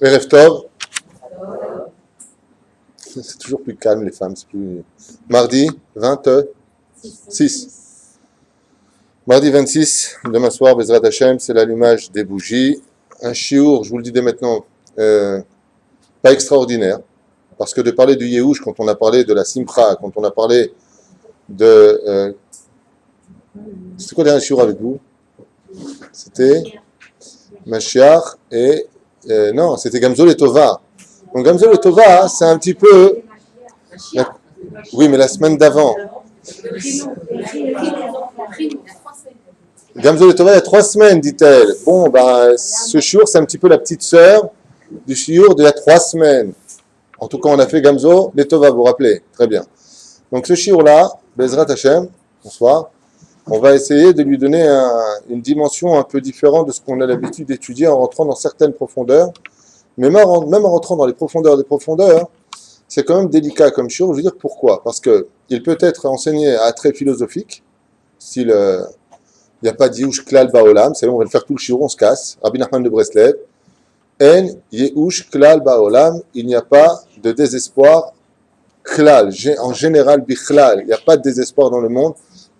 Erev Tov. C'est toujours plus calme, les femmes. C'est plus... Mardi 26. Mardi 26, demain soir, Bezrat Hashem, c'est l'allumage des bougies. Un chiour, je vous le dis dès maintenant, pas extraordinaire. Parce que de parler du Yehush, quand on a parlé de la Simcha, quand on a parlé de... c'était quoi le dernier chiour avec vous? C'était Mashiach et... non, c'était Gamzol et Tova. Donc Gamzol et Tova, c'est un petit peu... Oui, mais la semaine d'avant. Gamzol et Tova, il y a 3 semaines, dit-elle. Bon, ben, ce chiour, c'est un petit peu la petite sœur du chiour d'il y a 3 semaines. En tout cas, on a fait Gamzo et Tova, vous vous rappelez? Très bien. Donc ce chiour-là, Bezrat Hashem, bonsoir, on va essayer de lui donner une dimension un peu différente de ce qu'on a l'habitude d'étudier en rentrant dans certaines profondeurs. Mais même en rentrant dans les profondeurs des profondeurs, c'est quand même délicat comme chiour. Je veux dire pourquoi? Parce qu'il peut être enseigné à trait philosophique, style... il n'y a pas de Yehush Klal Baolam, c'est bon, on va le faire tout le chiour, on se casse. Rabbi Nachman de Breslev. En Yehush Klal Baolam, il n'y a pas de désespoir Klal, en général Bichlal, il n'y a pas de désespoir dans le monde.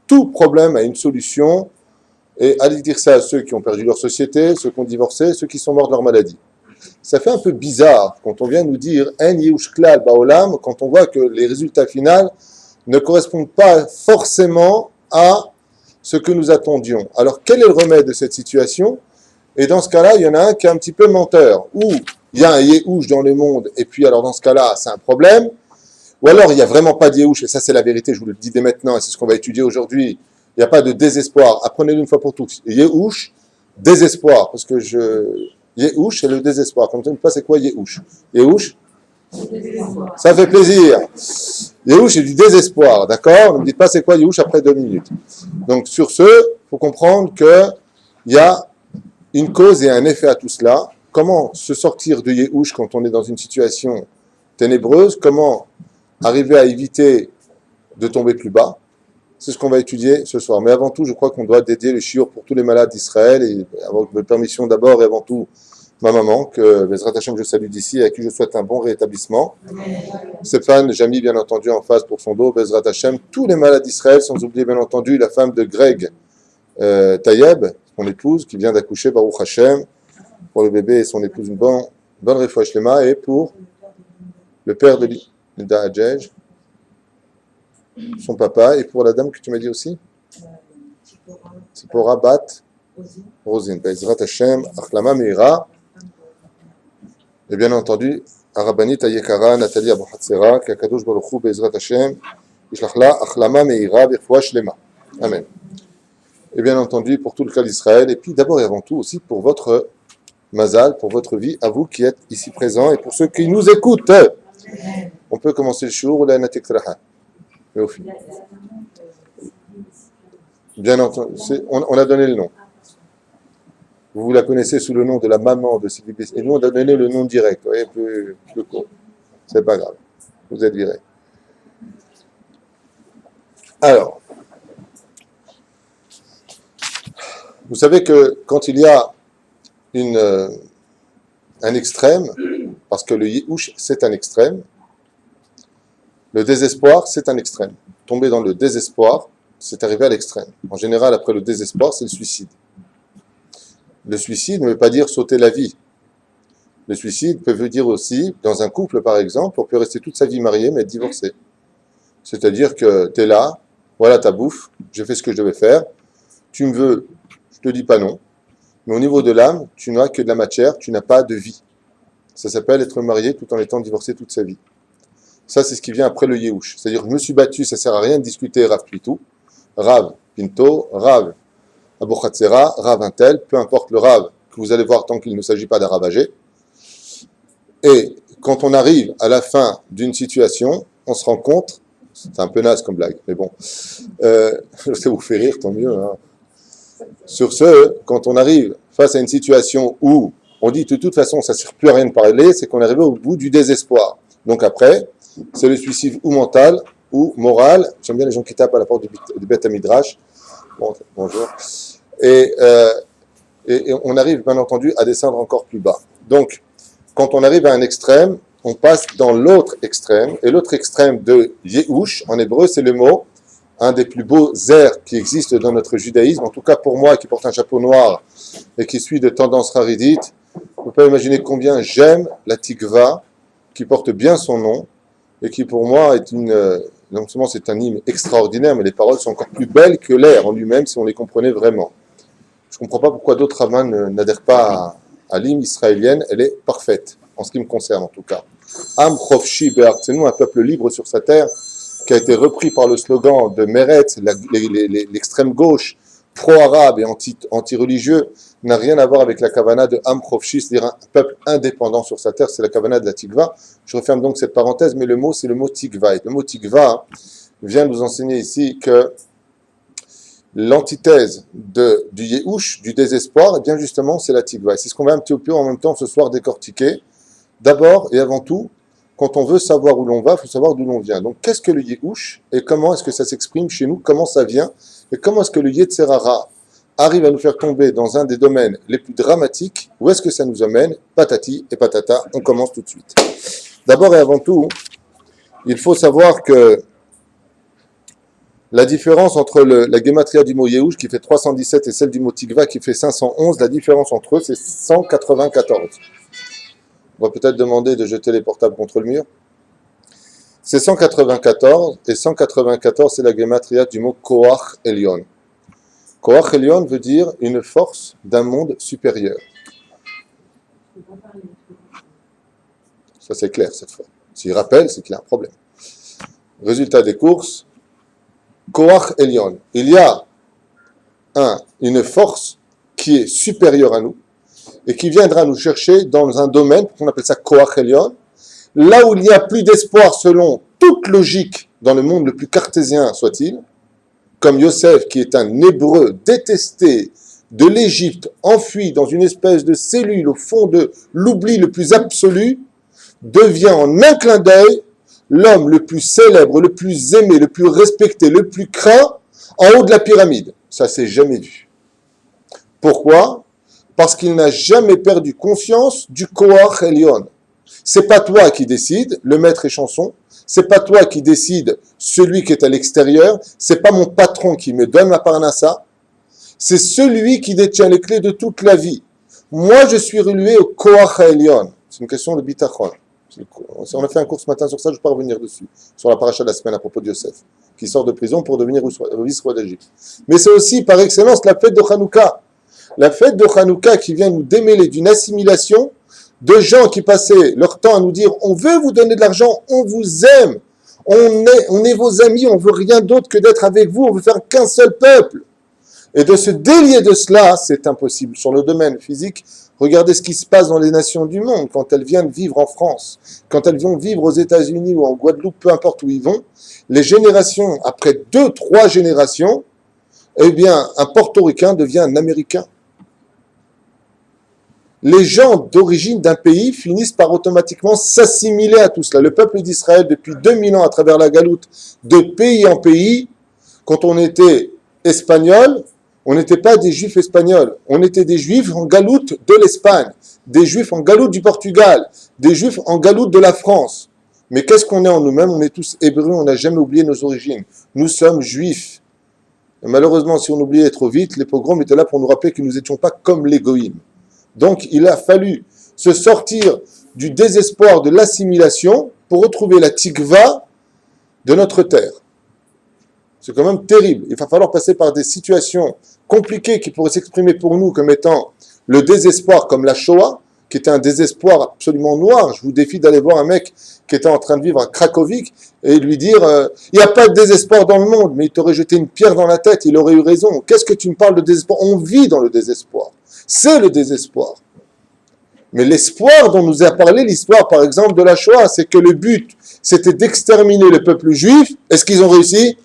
Tout problème a une solution. Et allez dire ça à ceux qui ont perdu leur société, ceux qui ont divorcé, ceux qui sont morts de leur maladie. Ça fait un peu bizarre quand on vient nous dire En Yehush Klal Baolam, quand on voit que les résultats finaux ne correspondent pas forcément à ce que nous attendions. Alors, quel est le remède de cette situation? Et dans ce cas-là, il y en a un qui est un petit peu menteur. Ou il y a un Yehush dans le monde, et puis alors dans ce cas-là, c'est un problème. Ou alors, il n'y a vraiment pas de Yehush, et ça c'est la vérité, je vous le dis dès maintenant, et c'est ce qu'on va étudier aujourd'hui. Il n'y a pas de désespoir. Apprenez-le une fois pour toutes. Yehush, désespoir. Parce que Yehush, c'est le désespoir. Comme ça, ne sais pas c'est quoi Yehush. Yehush, ça fait plaisir. Yehush, c'est du désespoir, d'accord? Ne me dites pas c'est quoi Yehush après 2 minutes. Donc, sur ce, il faut comprendre qu'il y a une cause et un effet à tout cela. Comment se sortir de Yehush quand on est dans une situation ténébreuse? Comment arriver à éviter de tomber plus bas? C'est ce qu'on va étudier ce soir. Mais avant tout, je crois qu'on doit dédier le shiur pour tous les malades d'Israël et avec votre permission d'abord et avant tout ma maman, que Bezrat Hashem je salue d'ici et à qui je souhaite un bon rétablissement. Stéphane, Jamy bien entendu en face pour son dos, Bezrat Hashem, tous les malades d'Israël, sans oublier bien entendu la femme de Greg Tayeb, son épouse, qui vient d'accoucher, Baruch Hashem, pour le bébé et son épouse, une bonne refouach lema, et pour le père de Linda Hadjej, son papa, et pour la dame que tu m'as dit aussi, c'est pour Rabat Rosine, Bezrat Hashem, Achlama Meira, et bien entendu, Arabanit Ayekara, Nathalie Abu Hatzera, Kakadosh Baruch Hu, Bezrat Hashem, Ishlachla, Achlama Meira, Refouach lema. Amen. Et bien entendu, pour tout le cas d'Israël, et puis d'abord et avant tout aussi pour votre mazal, pour votre vie, à vous qui êtes ici présents, et pour ceux qui nous écoutent. On peut commencer le jour ou la natektraha. Mais au final. Bien entendu, on a donné le nom. Vous la connaissez sous le nom de la maman de Sylvie Besson. Et nous, on a donné le nom direct. Vous voyez, plus court. C'est pas grave. Vous êtes virés. Alors, vous savez que quand il y a un extrême, parce que le Yehush, c'est un extrême, le désespoir, c'est un extrême. Tomber dans le désespoir, c'est arriver à l'extrême. En général, après le désespoir, c'est le suicide. Le suicide ne veut pas dire sauter la vie. Le suicide peut dire aussi, dans un couple par exemple, on peut rester toute sa vie marié mais être divorcé. C'est-à-dire que tu es là, voilà ta bouffe, j'ai fait ce que je devais faire, tu me veux, je te dis pas non, mais au niveau de l'âme, tu n'as que de la matière, tu n'as pas de vie. Ça s'appelle être marié tout en étant divorcé toute sa vie. Ça, c'est ce qui vient après le Yehush. C'est-à-dire, je me suis battu, ça sert à rien de discuter Rav Pitou, Rav Pinto, Rav Abu Hatzera, Rav Intel, peu importe le Rav que vous allez voir tant qu'il ne s'agit pas d'un ravagé. Et quand on arrive à la fin d'une situation, on se rend compte, c'est un peu naze comme blague, mais bon, ça vous fait rire, tant mieux. Hein. Sur ce, quand on arrive face à une situation où on dit de toute façon ça ne sert plus à rien de parler, c'est qu'on est arrivé au bout du désespoir. Donc après, c'est le suicide ou mental ou moral. J'aime bien les gens qui tapent à la porte du Beth Midrash. Bon, bonjour. Et on arrive bien entendu à descendre encore plus bas. Donc, quand on arrive à un extrême, on passe dans l'autre extrême. Et l'autre extrême de Yehush, en hébreu, c'est le mot, un des plus beaux airs qui existent dans notre judaïsme. En tout cas pour moi, qui porte un chapeau noir et qui suis de tendance haridite, vous ne pouvez pas imaginer combien j'aime la tikva, qui porte bien son nom, et qui pour moi est non seulement c'est un hymne extraordinaire, mais les paroles sont encore plus belles que l'air en lui-même si on les comprenait vraiment. Je ne comprends pas pourquoi d'autres rabbins n'adhèrent pas à l'hymne israélienne, elle est parfaite, en ce qui me concerne en tout cas. Am Chofshi Be'artzenu, un peuple libre sur sa terre, qui a été repris par le slogan de Meretz, l'extrême gauche, pro-arabe et anti-religieux, n'a rien à voir avec la kavana de Am Chofshi, c'est-à-dire un peuple indépendant sur sa terre, c'est la kavana de la tikva. Je referme donc cette parenthèse, mais le mot, c'est le mot tikva. Et le mot tikva vient nous enseigner ici que l'antithèse du Yehush, du désespoir, et bien justement, c'est la tikva. Et c'est ce qu'on va un petit peu en même temps ce soir décortiquer. D'abord et avant tout, quand on veut savoir où l'on va, il faut savoir d'où l'on vient. Donc, qu'est-ce que le Yehush et comment est-ce que ça s'exprime chez nous? Comment ça vient? Et comment est-ce que le Yetzer Hara arrive à nous faire tomber dans un des domaines les plus dramatiques? Où est-ce que ça nous amène? Patati et patata, on commence tout de suite. D'abord et avant tout, il faut savoir que la différence entre la gematria du mot Yehush qui fait 317 et celle du mot Tikva qui fait 511, la différence entre eux, c'est 194. On va peut-être demander de jeter les portables contre le mur. C'est 194, et 194, c'est la gematria du mot Koach Elyon. Koach Elyon veut dire une force d'un monde supérieur. Ça, c'est clair cette fois. S'il rappelle, c'est qu'il y a un problème. Résultat des courses, Koach Elyon. Il y a une force qui est supérieure à nous, et qui viendra nous chercher dans un domaine, on appelle ça Koach Elyon, là où il n'y a plus d'espoir selon toute logique dans le monde le plus cartésien soit-il, comme Yosef qui est un hébreu détesté de l'Égypte, enfui dans une espèce de cellule au fond de l'oubli le plus absolu, devient en un clin d'œil l'homme le plus célèbre, le plus aimé, le plus respecté, le plus craint en haut de la pyramide. Ça s'est jamais vu. Pourquoi ? Parce qu'il n'a jamais perdu conscience du Koach Elyon. C'est pas toi qui décide, le maître est chanson. C'est pas toi qui décide, celui qui est à l'extérieur. C'est pas mon patron qui me donne ma parnassa. C'est celui qui détient les clés de toute la vie. Moi, je suis relué au Koach Elyon. C'est une question de bitachon. On a fait un cours ce matin sur ça, je ne vais pas revenir dessus. Sur la paracha de la semaine à propos de Yosef, qui sort de prison pour devenir vice-roi d'Égypte. Mais c'est aussi, par excellence, la fête de Hanouka. La fête de Hanouka qui vient nous démêler d'une assimilation de gens qui passaient leur temps à nous dire « On veut vous donner de l'argent, on vous aime, on est vos amis, on veut rien d'autre que d'être avec vous, on veut faire qu'un seul peuple. » Et de se délier de cela, c'est impossible. Sur le domaine physique, regardez ce qui se passe dans les nations du monde quand elles viennent vivre en France, quand elles vont vivre aux États-Unis ou en Guadeloupe, peu importe où ils vont, les générations, après 2-3 générations, eh bien, un portoricain devient un Américain. Les gens d'origine d'un pays finissent par automatiquement s'assimiler à tout cela. Le peuple d'Israël, depuis 2000 ans, à travers la galoute, de pays en pays, quand on était espagnol, on n'était pas des juifs espagnols, on était des juifs en galoute de l'Espagne, des juifs en galoute du Portugal, des juifs en galoute de la France. Mais qu'est-ce qu'on est en nous-mêmes? On est tous hébreux, on n'a jamais oublié nos origines. Nous sommes juifs. Et malheureusement, si on oubliait trop vite, les pogroms étaient là pour nous rappeler que nous n'étions pas comme les goïms. Donc, il a fallu se sortir du désespoir de l'assimilation pour retrouver la tikva de notre terre. C'est quand même terrible. Il va falloir passer par des situations compliquées qui pourraient s'exprimer pour nous comme étant le désespoir, comme la Shoah, qui était un désespoir absolument noir. Je vous défie d'aller voir un mec qui était en train de vivre à Cracovie et lui dire il n'y a pas de désespoir dans le monde, mais il t'aurait jeté une pierre dans la tête, il aurait eu raison. Qu'est-ce que tu me parles de désespoir? On vit dans le désespoir. C'est le désespoir. Mais l'espoir dont nous a parlé l'histoire, par exemple, de la Shoah, c'est que le but, c'était d'exterminer le peuple juif. Est-ce qu'ils ont réussi?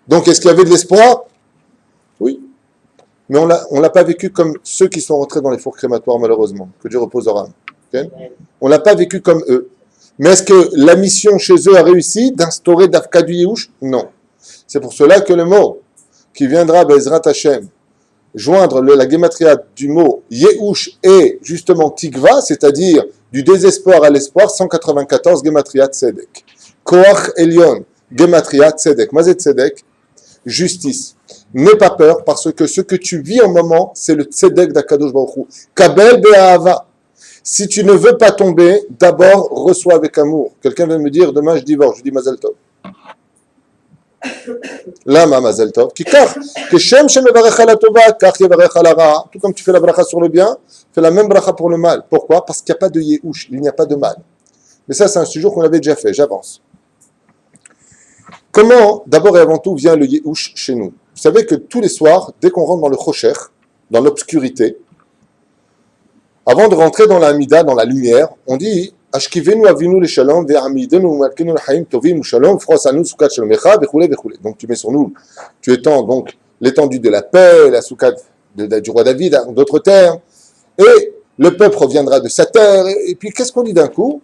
Donc, est-ce qu'il y avait de l'espoir? Oui. Mais on l'a pas vécu comme ceux qui sont rentrés dans les fours crématoires, malheureusement. Que Dieu repose leur âme. Okay? On l'a pas vécu comme eux. Mais est-ce que la mission chez eux a réussi d'instaurer d'Afka du Yehush? Non. C'est pour cela que le mot qui viendra, Bezrat Hashem, joindre la gematria du mot Yehush et justement Tikva, c'est-à-dire Du désespoir à l'espoir, 194, Gematria Tzedek. Koach Elion, Gematria Tzedek. Mazet Tzedek, justice. N'aie pas peur parce que ce que tu vis en moment, c'est le Tzedek d'Akadosh Baruch Hu. Kabel Be'ahava. Si tu ne veux pas tomber, d'abord reçois avec amour. Quelqu'un vient me dire, demain je divorce. Je dis Mazel Tov. Lama Mazel Tov. Kikar. Keshem shemevarech ala tova, kach yevarech ala ra'a. Tout comme tu fais la bracha sur le bien, fais la même bracha pour le mal. Pourquoi? Parce qu'il n'y a pas de yéhouch, il n'y a pas de mal. Mais ça, c'est un sujet qu'on avait déjà fait. J'avance. Comment, d'abord et avant tout, vient le yéhouch chez nous? Vous savez que tous les soirs, dès qu'on rentre dans le chocher, dans l'obscurité, avant de rentrer dans la Hamida, dans la lumière, on dit Ashkivenu avinu le shalom ve'amidenu malkenu l'chaim tovim shalom frosanu sukat shalomecha bechule bechule. Donc tu mets sur nous, tu étends donc l'étendue de la paix, la sukat du roi David, en d'autres terres, et le peuple reviendra de sa terre. Et puis qu'est-ce qu'on dit d'un coup?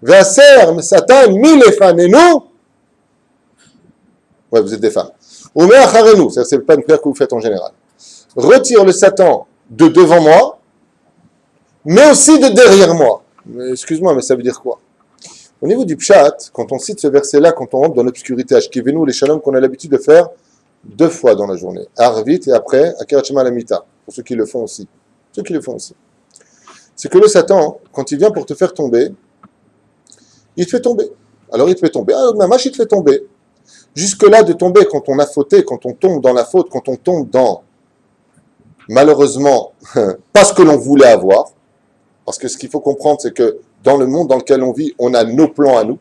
Ve'aser Satan milefanenu. Ouais, vous êtes des femmes. Omer acharenu, c'est pas une prière que vous faites en général. Retire le Satan de devant moi, mais aussi de derrière moi. Mais excuse-moi, mais ça veut dire quoi? Au niveau du pshat, quand on cite ce verset-là, quand on rentre dans l'obscurité, Ashkivenu, les shalom qu'on a l'habitude de faire 2 fois dans la journée, Arvit et après, Akeret Shema Lamita, pour ceux qui le font aussi. Ceux qui le font aussi. C'est que le Satan, quand il vient pour te faire tomber, il te fait tomber. Alors il te fait tomber. Ah, Mamash, il te fait tomber. Jusque-là, de tomber quand on a fauté, quand on tombe dans la faute, quand on tombe dans, malheureusement, pas ce que l'on voulait avoir. Parce que ce qu'il faut comprendre, c'est que dans le monde dans lequel on vit, on a nos plans à nous.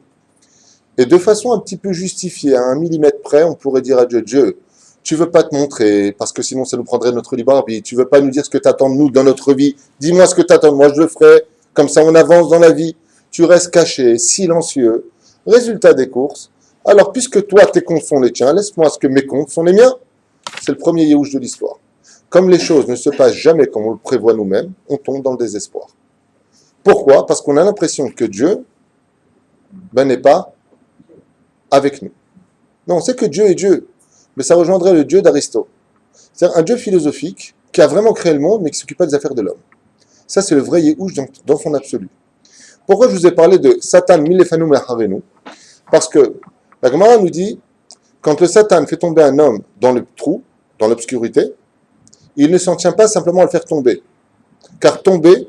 Et de façon un petit peu justifiée, à 1 millimètre près, on pourrait dire à Dieu, Dieu, tu veux pas te montrer, parce que sinon ça nous prendrait notre libre arbitre. Tu veux pas nous dire ce que tu attends de nous dans notre vie. Dis-moi ce que tu attends de moi, je le ferai. Comme ça, on avance dans la vie. Tu restes caché, silencieux. Résultat des courses. Alors, puisque toi, tes comptes sont les tiens, laisse-moi ce que mes comptes sont les miens. C'est le premier yéhouch de l'histoire. Comme les choses ne se passent jamais comme on le prévoit nous-mêmes, on tombe dans le désespoir. Pourquoi? Parce qu'on a l'impression que Dieu n'est pas avec nous. Non, on sait que Dieu est Dieu, mais ça rejoindrait le Dieu d'Aristote. C'est-à-dire un Dieu philosophique qui a vraiment créé le monde, mais qui ne s'occupe pas des affaires de l'homme. Ça, c'est le vrai Yéhouch dans son absolu. Pourquoi je vous ai parlé de Satan milefanu me'acharenu? Parce que la Gemara nous dit, quand le Satan fait tomber un homme dans le trou, dans l'obscurité, il ne s'en tient pas simplement à le faire tomber. Car tomber,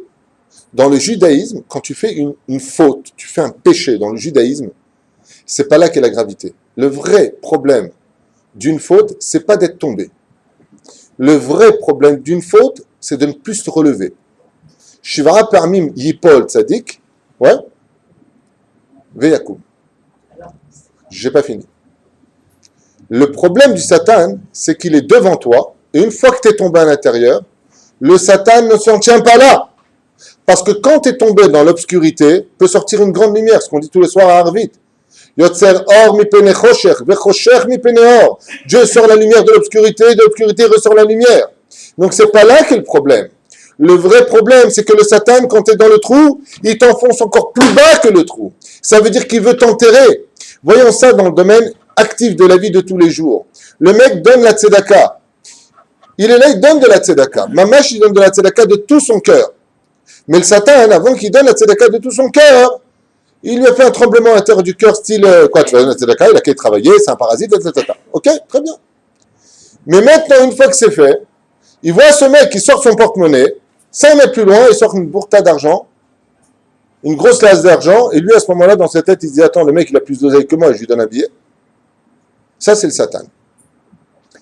dans le judaïsme, quand tu fais une faute, tu fais un péché dans le judaïsme, c'est pas là qu'est la gravité. Le vrai problème d'une faute, c'est pas d'être tombé. Le vrai problème d'une faute, c'est de ne plus se relever. Shivara parmim yipol tzadik, ouais, veyakum. J'ai pas fini. Le problème du Satan, c'est qu'il est devant toi, et une fois que tu es tombé à l'intérieur, le Satan ne s'en tient pas là. Parce que quand tu es tombé dans l'obscurité, peut sortir une grande lumière, ce qu'on dit tous les soirs à Arvit. Yotzer or mi pene choshech, vechoshech mi pene or. Dieu sort la lumière de l'obscurité ressort la lumière. Donc c'est pas là qu'est le problème. Le vrai problème, c'est que le Satan, quand tu es dans le trou, il t'enfonce encore plus bas que le trou. Ça veut dire qu'il veut t'enterrer. Voyons ça dans le domaine actif de la vie de tous les jours. Le mec donne la tzedaka. Il est là, il donne de la tzedaka. Mamash, il donne de la tzedaka de tout son cœur. Mais le Satan, avant qu'il donne la tzedaka de tout son cœur, il lui a fait un tremblement à l'intérieur du cœur, style, quoi, tu vas donner la tzedaka, il a qu'à travailler, c'est un parasite, etc. Ok, très bien. Mais maintenant, une fois que c'est fait, il voit ce mec qui sort son porte-monnaie, 5 mètres plus loin, il sort une bourta d'argent, une grosse lasse d'argent, et lui, à ce moment-là, dans sa tête, il se dit, attends, le mec, il a plus d'oseille que moi, je lui donne un billet. Ça, c'est le Satan.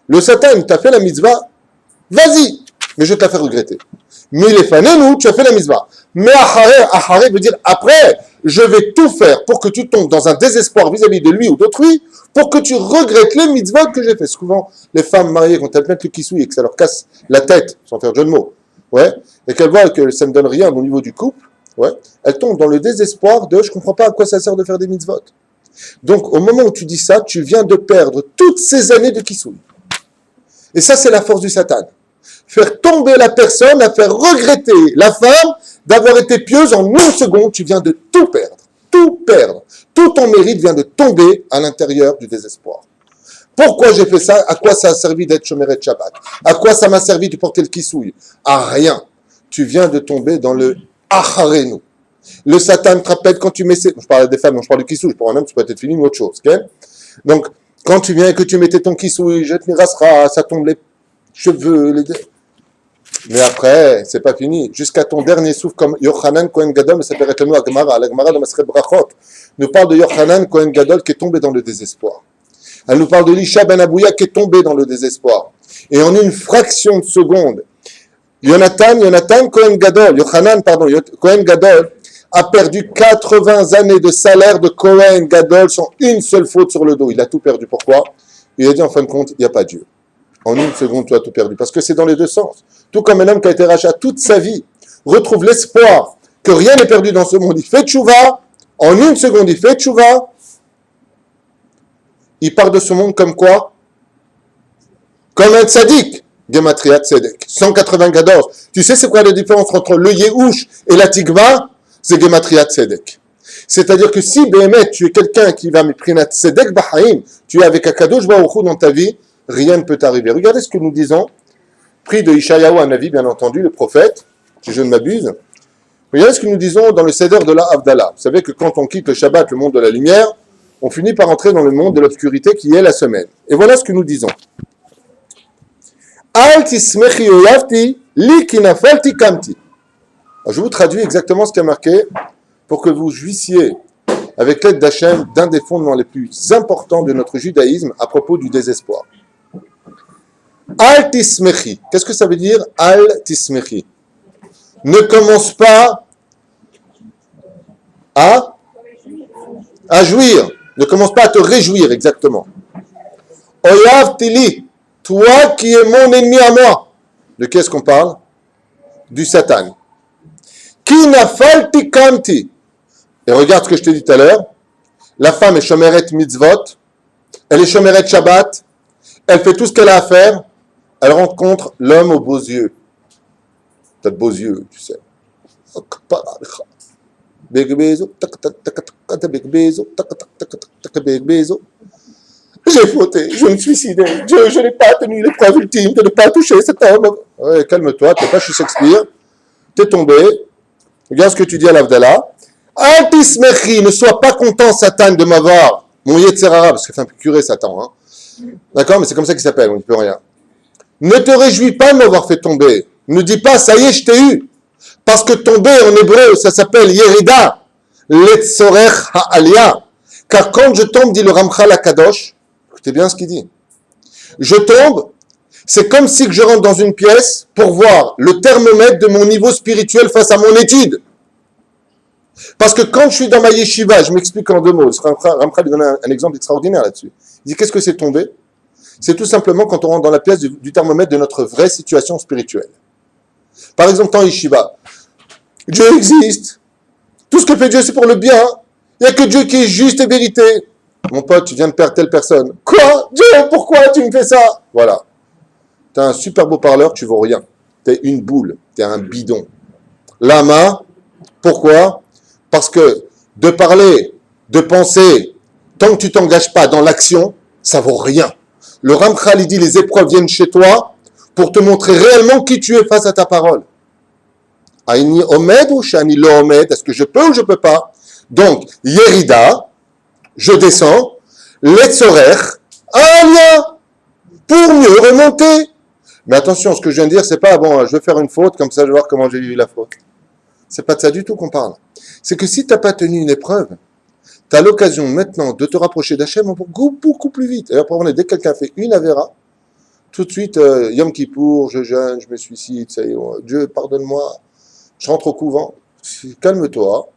Le Satan, il t'a fait la mitzvah, vas-y, mais je te la fais regretter. Mais les fanenu, tu as fait la mitzvah. Mais acharé veut dire après, je vais tout faire pour que tu tombes dans un désespoir vis-à-vis de lui ou d'autrui, pour que tu regrettes les mitzvahs que j'ai fait. Souvent, les femmes mariées, quand elles mettent le kisoui et que ça leur casse la tête, sans faire jeu de mots, ouais, et qu'elles voient que ça ne donne rien au niveau du couple, ouais, elles tombent dans le désespoir de je ne comprends pas à quoi ça sert de faire des mitzvot. Donc, au moment où tu dis ça, tu viens de perdre toutes ces années de kisoui. Et ça, c'est la force du Satan. Faire tomber la personne, la faire regretter la femme d'avoir été pieuse en 1 seconde, tu viens de tout perdre. Tout perdre. Tout ton mérite vient de tomber à l'intérieur du désespoir. Pourquoi j'ai fait ça? À quoi ça a servi d'être Shomeret Shabbat? À quoi ça m'a servi de porter le kisouille? À rien. Tu viens de tomber dans le Acharenu. Le Satan te rappelle quand tu mets je parle des femmes, non, je parle du kissou, je parle un homme, ça peut être fini ou autre chose, ok? Donc, quand tu viens et que tu mettais ton kissou, je te mirasera, ça tombe les cheveux, mais après, c'est pas fini. Jusqu'à ton dernier souffle, comme Yochanan Kohen Gadol, mais ça peut être le mot à Gemara. La Gemara de Maseret Brachot nous parle de Yochanan Kohen Gadol qui est tombé dans le désespoir. Elle nous parle de Lisha Ben Abouya qui est tombé dans le désespoir. Et en une fraction de seconde, Yonatan Kohen Gadol, Kohen Gadol a perdu 80 années de salaire de Kohen Gadol sans une seule faute sur le dos. Il a tout perdu. Pourquoi? Il a dit en fin de compte, il n'y a pas Dieu. En une seconde, tu as tout perdu. Parce que c'est dans les deux sens. Tout comme un homme qui a été rachat toute sa vie retrouve l'espoir que rien n'est perdu dans ce monde. Il fait tchouva. En une seconde, il fait tchouva. Il part de ce monde comme quoi? Comme un tzaddik. Gematria tzedek. 194. Tu sais c'est quoi la différence entre le Yehush et la Tikva? C'est Gematria tzedek. C'est-à-dire que si, Béhémet, tu es quelqu'un qui va méprinat tzedek bahaim, tu es avec Akadosh Baruch Hu dans ta vie, rien ne peut t'arriver. Regardez ce que nous disons. Pris de Ishayahu, un avis, bien entendu, le prophète, si je ne m'abuse. Regardez ce que nous disons dans le Seder de la Havdalah. Vous savez que quand on quitte le Shabbat, le monde de la lumière, on finit par entrer dans le monde de l'obscurité qui est la semaine. Et voilà ce que nous disons. Al tismechi oyavti, li kinafalti kamti. Je vous traduis exactement ce qui est marqué pour que vous jouissiez, avec l'aide d'Hachem, d'un des fondements les plus importants de notre judaïsme à propos du désespoir. Al tismechi. Qu'est-ce que ça veut dire al tismechi? Ne commence pas à jouir. Ne commence pas à te réjouir, exactement. Oyav tili. Toi qui es mon ennemi à moi. De qui est-ce qu'on parle? Du Satan. Ki nafalti kamti. Et regarde ce que je t'ai dit tout à l'heure. La femme est shomeret mitzvot. Elle est shomeret Shabbat. Elle fait tout ce qu'elle a à faire. Elle rencontre l'homme aux beaux yeux. T'as de beaux yeux, tu sais. J'ai fauté, je me suis suicidé. Je n'ai pas tenu l'épreuve ultime de ne pas toucher cet homme. Ouais, calme-toi, t'es pas chez Shakespeare. T'es tombé. Regarde ce que tu dis à l'Avdallah. Antismechi, ne sois pas content, Satan, de m'avoir. Mon Yetzerara, parce que c'est un peu curé, Satan. Hein. D'accord, mais c'est comme ça qu'il s'appelle, on n'y peut rien. Ne te réjouis pas de m'avoir fait tomber. Ne dis pas, ça y est, je t'ai eu. Parce que tomber en hébreu, ça s'appelle Yerida, Letzorech Ha'alia. Car quand je tombe, dit le Ramchal Akadosh, écoutez bien ce qu'il dit. Je tombe, c'est comme si que je rentre dans une pièce pour voir le thermomètre de mon niveau spirituel face à mon étude. Parce que quand je suis dans ma yeshiva, je m'explique en deux mots. Ramchal donne un exemple extraordinaire là-dessus. Il dit, qu'est-ce que c'est tomber? C'est tout simplement quand on rentre dans la pièce du thermomètre de notre vraie situation spirituelle. Par exemple, en yeshiva, Dieu existe. Tout ce que fait Dieu, c'est pour le bien. Il n'y a que Dieu qui est juste et vérité. Mon pote, tu viens de perdre telle personne. Quoi? Dieu, pourquoi tu me fais ça? Voilà. Tu as un super beau parleur, tu vaux rien. Tu es une boule, tu es un bidon. Lama, pourquoi? Parce que de parler, de penser, tant que tu t'engages pas dans l'action, ça vaut rien. Le Ramchal, il dit, les épreuves viennent chez toi pour te montrer réellement qui tu es face à ta parole. Aïni omed ou shani lo omed? Est-ce que je peux ou je peux pas? Donc, Yerida, je descends, Letzorech, Alia, pour mieux remonter. Mais attention, ce que je viens de dire, c'est pas, bon, je vais faire une faute, comme ça je vais voir comment j'ai eu la faute. C'est pas de ça du tout qu'on parle. C'est que si tu n'as pas tenu une épreuve, tu as l'occasion maintenant de te rapprocher d'Hachem beaucoup plus vite. Et après, dès que quelqu'un fait une avéra, tout de suite, Yom Kippour, je jeûne, je me suicide, ça y est, Dieu, pardonne-moi, je rentre au couvent. Calme-toi,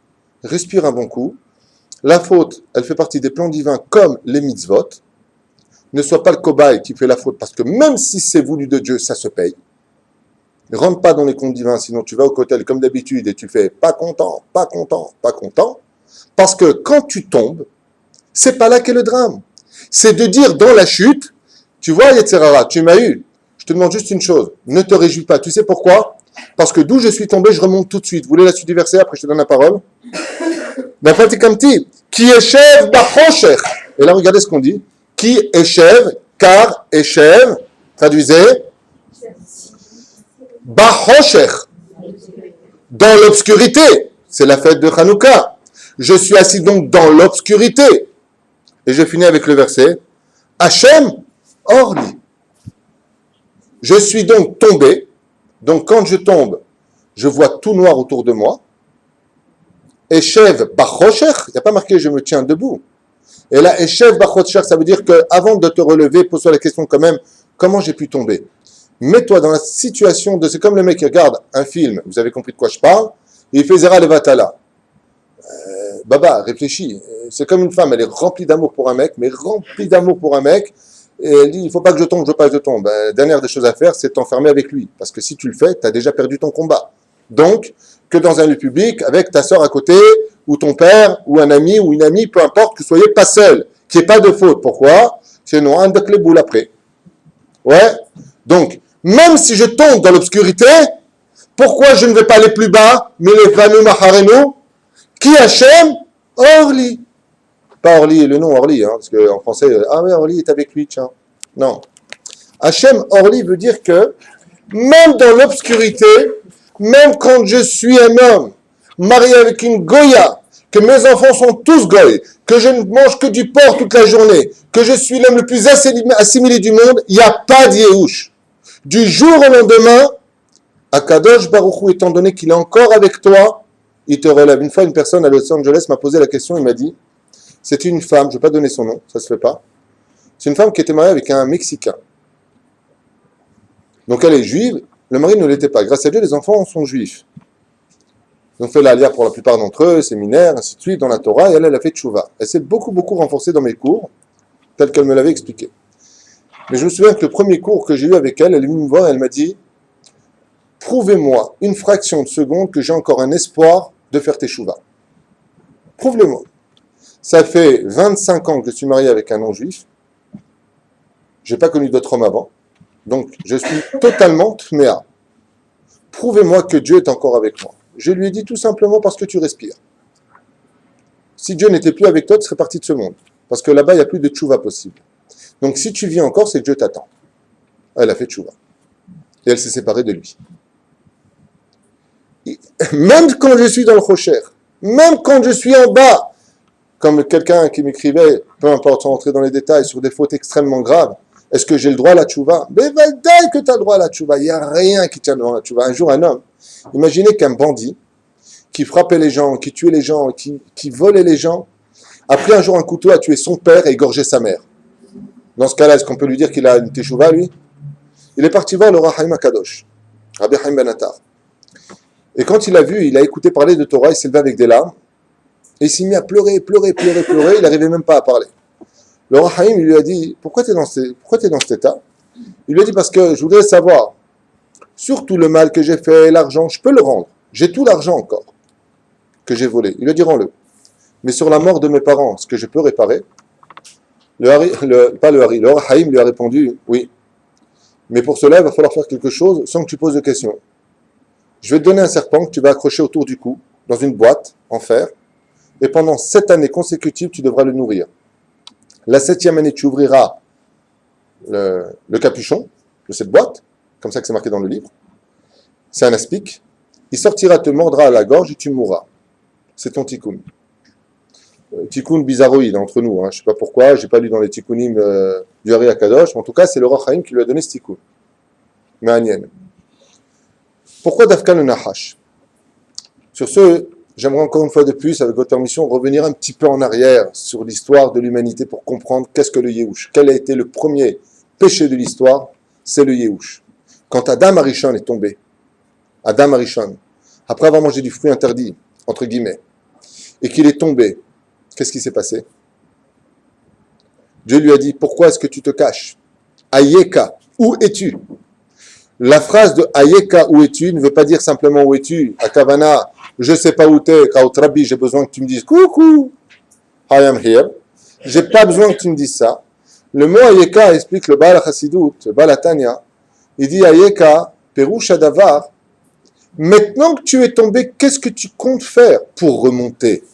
respire un bon coup. La faute, elle fait partie des plans divins comme les mitzvot. Ne sois pas le cobaye qui fait la faute, parce que même si c'est voulu de Dieu, ça se paye. Ne rentre pas dans les comptes divins, sinon tu vas au cotel comme d'habitude et tu fais pas content, pas content, pas content. Parce que quand tu tombes, c'est pas là qu'est le drame. C'est de dire dans la chute, tu vois Yetzerara, tu m'as eu. Je te demande juste une chose, ne te réjouis pas. Tu sais pourquoi? Parce que d'où je suis tombé, je remonte tout de suite. Vous voulez la suite du verset, après je te donne la parole? Qui échève bachosher. Et là, regardez ce qu'on dit. Qui échève, car échève, traduisez, bachosher. Dans l'obscurité. c'est la fête de Hanouka. Je suis assis donc dans l'obscurité. Et je finis avec le verset. Hachem Orli. Je suis donc tombé. Donc quand je tombe, je vois tout noir autour de moi. Eshev Bachocher, il n'y a pas marqué je me tiens debout. Et là, Eshev Bachocher, ça veut dire qu'avant de te relever, pose-toi la question quand même, comment j'ai pu tomber? Mets-toi dans la situation de... C'est comme le mec qui regarde un film, vous avez compris de quoi je parle, et il fait Zera Levatala. Baba, réfléchis. C'est comme une femme, elle est remplie d'amour pour un mec, mais remplie d'amour pour un mec, et elle dit, il ne faut pas que je tombe, je ne veux pas que je tombe. Dernière des choses à faire, c'est t'enfermer avec lui. Parce que si tu le fais, tu as déjà perdu ton combat. Donc, que dans un lieu public, avec ta soeur à côté, ou ton père, ou un ami, ou une amie, peu importe, que vous ne soyez pas seul, qu'il n'y ait pas de faute. Pourquoi? Sinon, un de les boules après. Ouais? Donc, même si je tombe dans l'obscurité, pourquoi je ne vais pas aller plus bas, mais les Vanu Maharenu, qui Hachem? Orli. Pas Orli, le nom Orli, hein, parce qu'en français, ah ouais, Orli est avec lui, tiens. Non. Hachem Orli veut dire que, même dans l'obscurité, même quand je suis un homme, marié avec une Goya, que mes enfants sont tous Goy, que je ne mange que du porc toute la journée, que je suis l'homme le plus assimilé du monde, il n'y a pas d'Yéhouch. Du jour au lendemain, Akadosh Baruch Hu, étant donné qu'il est encore avec toi, il te relève. Une fois, une personne à Los Angeles m'a posé la question, il m'a dit, c'était une femme, je ne vais pas donner son nom, ça ne se fait pas, c'est une femme qui était mariée avec un Mexicain. Donc elle est juive, le mari ne l'était pas. Grâce à Dieu, les enfants sont juifs. Ils ont fait l'aliyah pour la plupart d'entre eux, séminaires, ainsi de suite, dans la Torah, et elle a fait tchouva. Elle s'est beaucoup renforcée dans mes cours, tel qu'elle me l'avait expliqué. Mais je me souviens que le premier cours que j'ai eu avec elle, elle est venue me voir et elle m'a dit, prouvez-moi une fraction de seconde que j'ai encore un espoir de faire tchouva. Prouve-le-moi. Ça fait 25 ans que je suis marié avec un non-juif. Je n'ai pas connu d'autres hommes avant. Donc, je suis totalement tméa. Prouvez-moi que Dieu est encore avec moi. Je lui ai dit tout simplement parce que tu respires. Si Dieu n'était plus avec toi, tu serais parti de ce monde. Parce que là-bas, il n'y a plus de tchouva possible. Donc, si tu vis encore, c'est que Dieu t'attend. Elle a fait tchouva. Et elle s'est séparée de lui. Et même quand je suis dans le rocher, même quand je suis en bas, comme quelqu'un qui m'écrivait, peu importe, sans rentrer dans les détails, sur des fautes extrêmement graves, est-ce que j'ai le droit à la tchouva? Mais vadaï que tu as le droit à la tchouva. Il n'y a rien qui tient le droit à la tchouva. Un jour, un homme, imaginez qu'un bandit, qui frappait les gens, qui tuait les gens, qui volait les gens, a pris un jour un couteau, a tué son père et égorgé sa mère. Dans ce cas-là, est-ce qu'on peut lui dire qu'il a une tchouva, lui? Il est parti voir le Rav Haïm Akadosh, Rabbi Haïm Ben Attar. Et quand il a vu, il a écouté parler de Torah, il s'est levé avec des larmes, et il s'est mis à pleurer, il n'arrivait même pas à parler. Le Rav Haïm lui a dit, pourquoi tu es dans cet état? Il lui a dit, parce que je voudrais savoir, sur tout le mal que j'ai fait, l'argent, je peux le rendre. J'ai tout l'argent encore que j'ai volé. Il lui a dit, rends-le. Mais sur la mort de mes parents, ce que je peux réparer? Le Rav Haïm lui a répondu, oui. Mais pour cela, il va falloir faire quelque chose sans que tu poses de questions. Je vais te donner un serpent que tu vas accrocher autour du cou, dans une boîte en fer, et pendant 7 années consécutives, tu devras le nourrir. La 7e année, tu ouvriras le capuchon de cette boîte, comme ça que c'est marqué dans le livre. C'est un aspic. Il sortira, te mordra à la gorge et tu mourras. C'est ton tikkun. Tikkun bizarroïde entre nous. Je ne sais pas pourquoi, je n'ai pas lu dans les tikkunim du Hari Akadosh, mais en tout cas, c'est le Rav Haïm qui lui a donné ce tikkun. Mais Agnène. Pourquoi Dafka le Nahash? Sur ce, j'aimerais encore une fois de plus, avec votre permission, revenir un petit peu en arrière sur l'histoire de l'humanité pour comprendre qu'est-ce que le Yéhouch. Quel a été le premier péché de l'histoire? C'est le Yéhouch. Quand Adam Arishon est tombé, Adam Arishon, après avoir mangé du fruit interdit, entre guillemets, et qu'il est tombé, qu'est-ce qui s'est passé? Dieu lui a dit, pourquoi est-ce que tu te caches? Ayeka, où es-tu? La phrase de Ayeka, où es-tu ne veut pas dire simplement où es-tu. À Kavana, je ne sais pas où tu es. Kautrabi, j'ai besoin que tu me dises coucou. I am here. J'ai pas besoin que tu me dises ça. Le mot Ayeka explique le Baal Chassidut, le Baal Atanya. Il dit Ayeka, Perouche Adavar. Maintenant que tu es tombé, qu'est-ce que tu comptes faire pour remonter?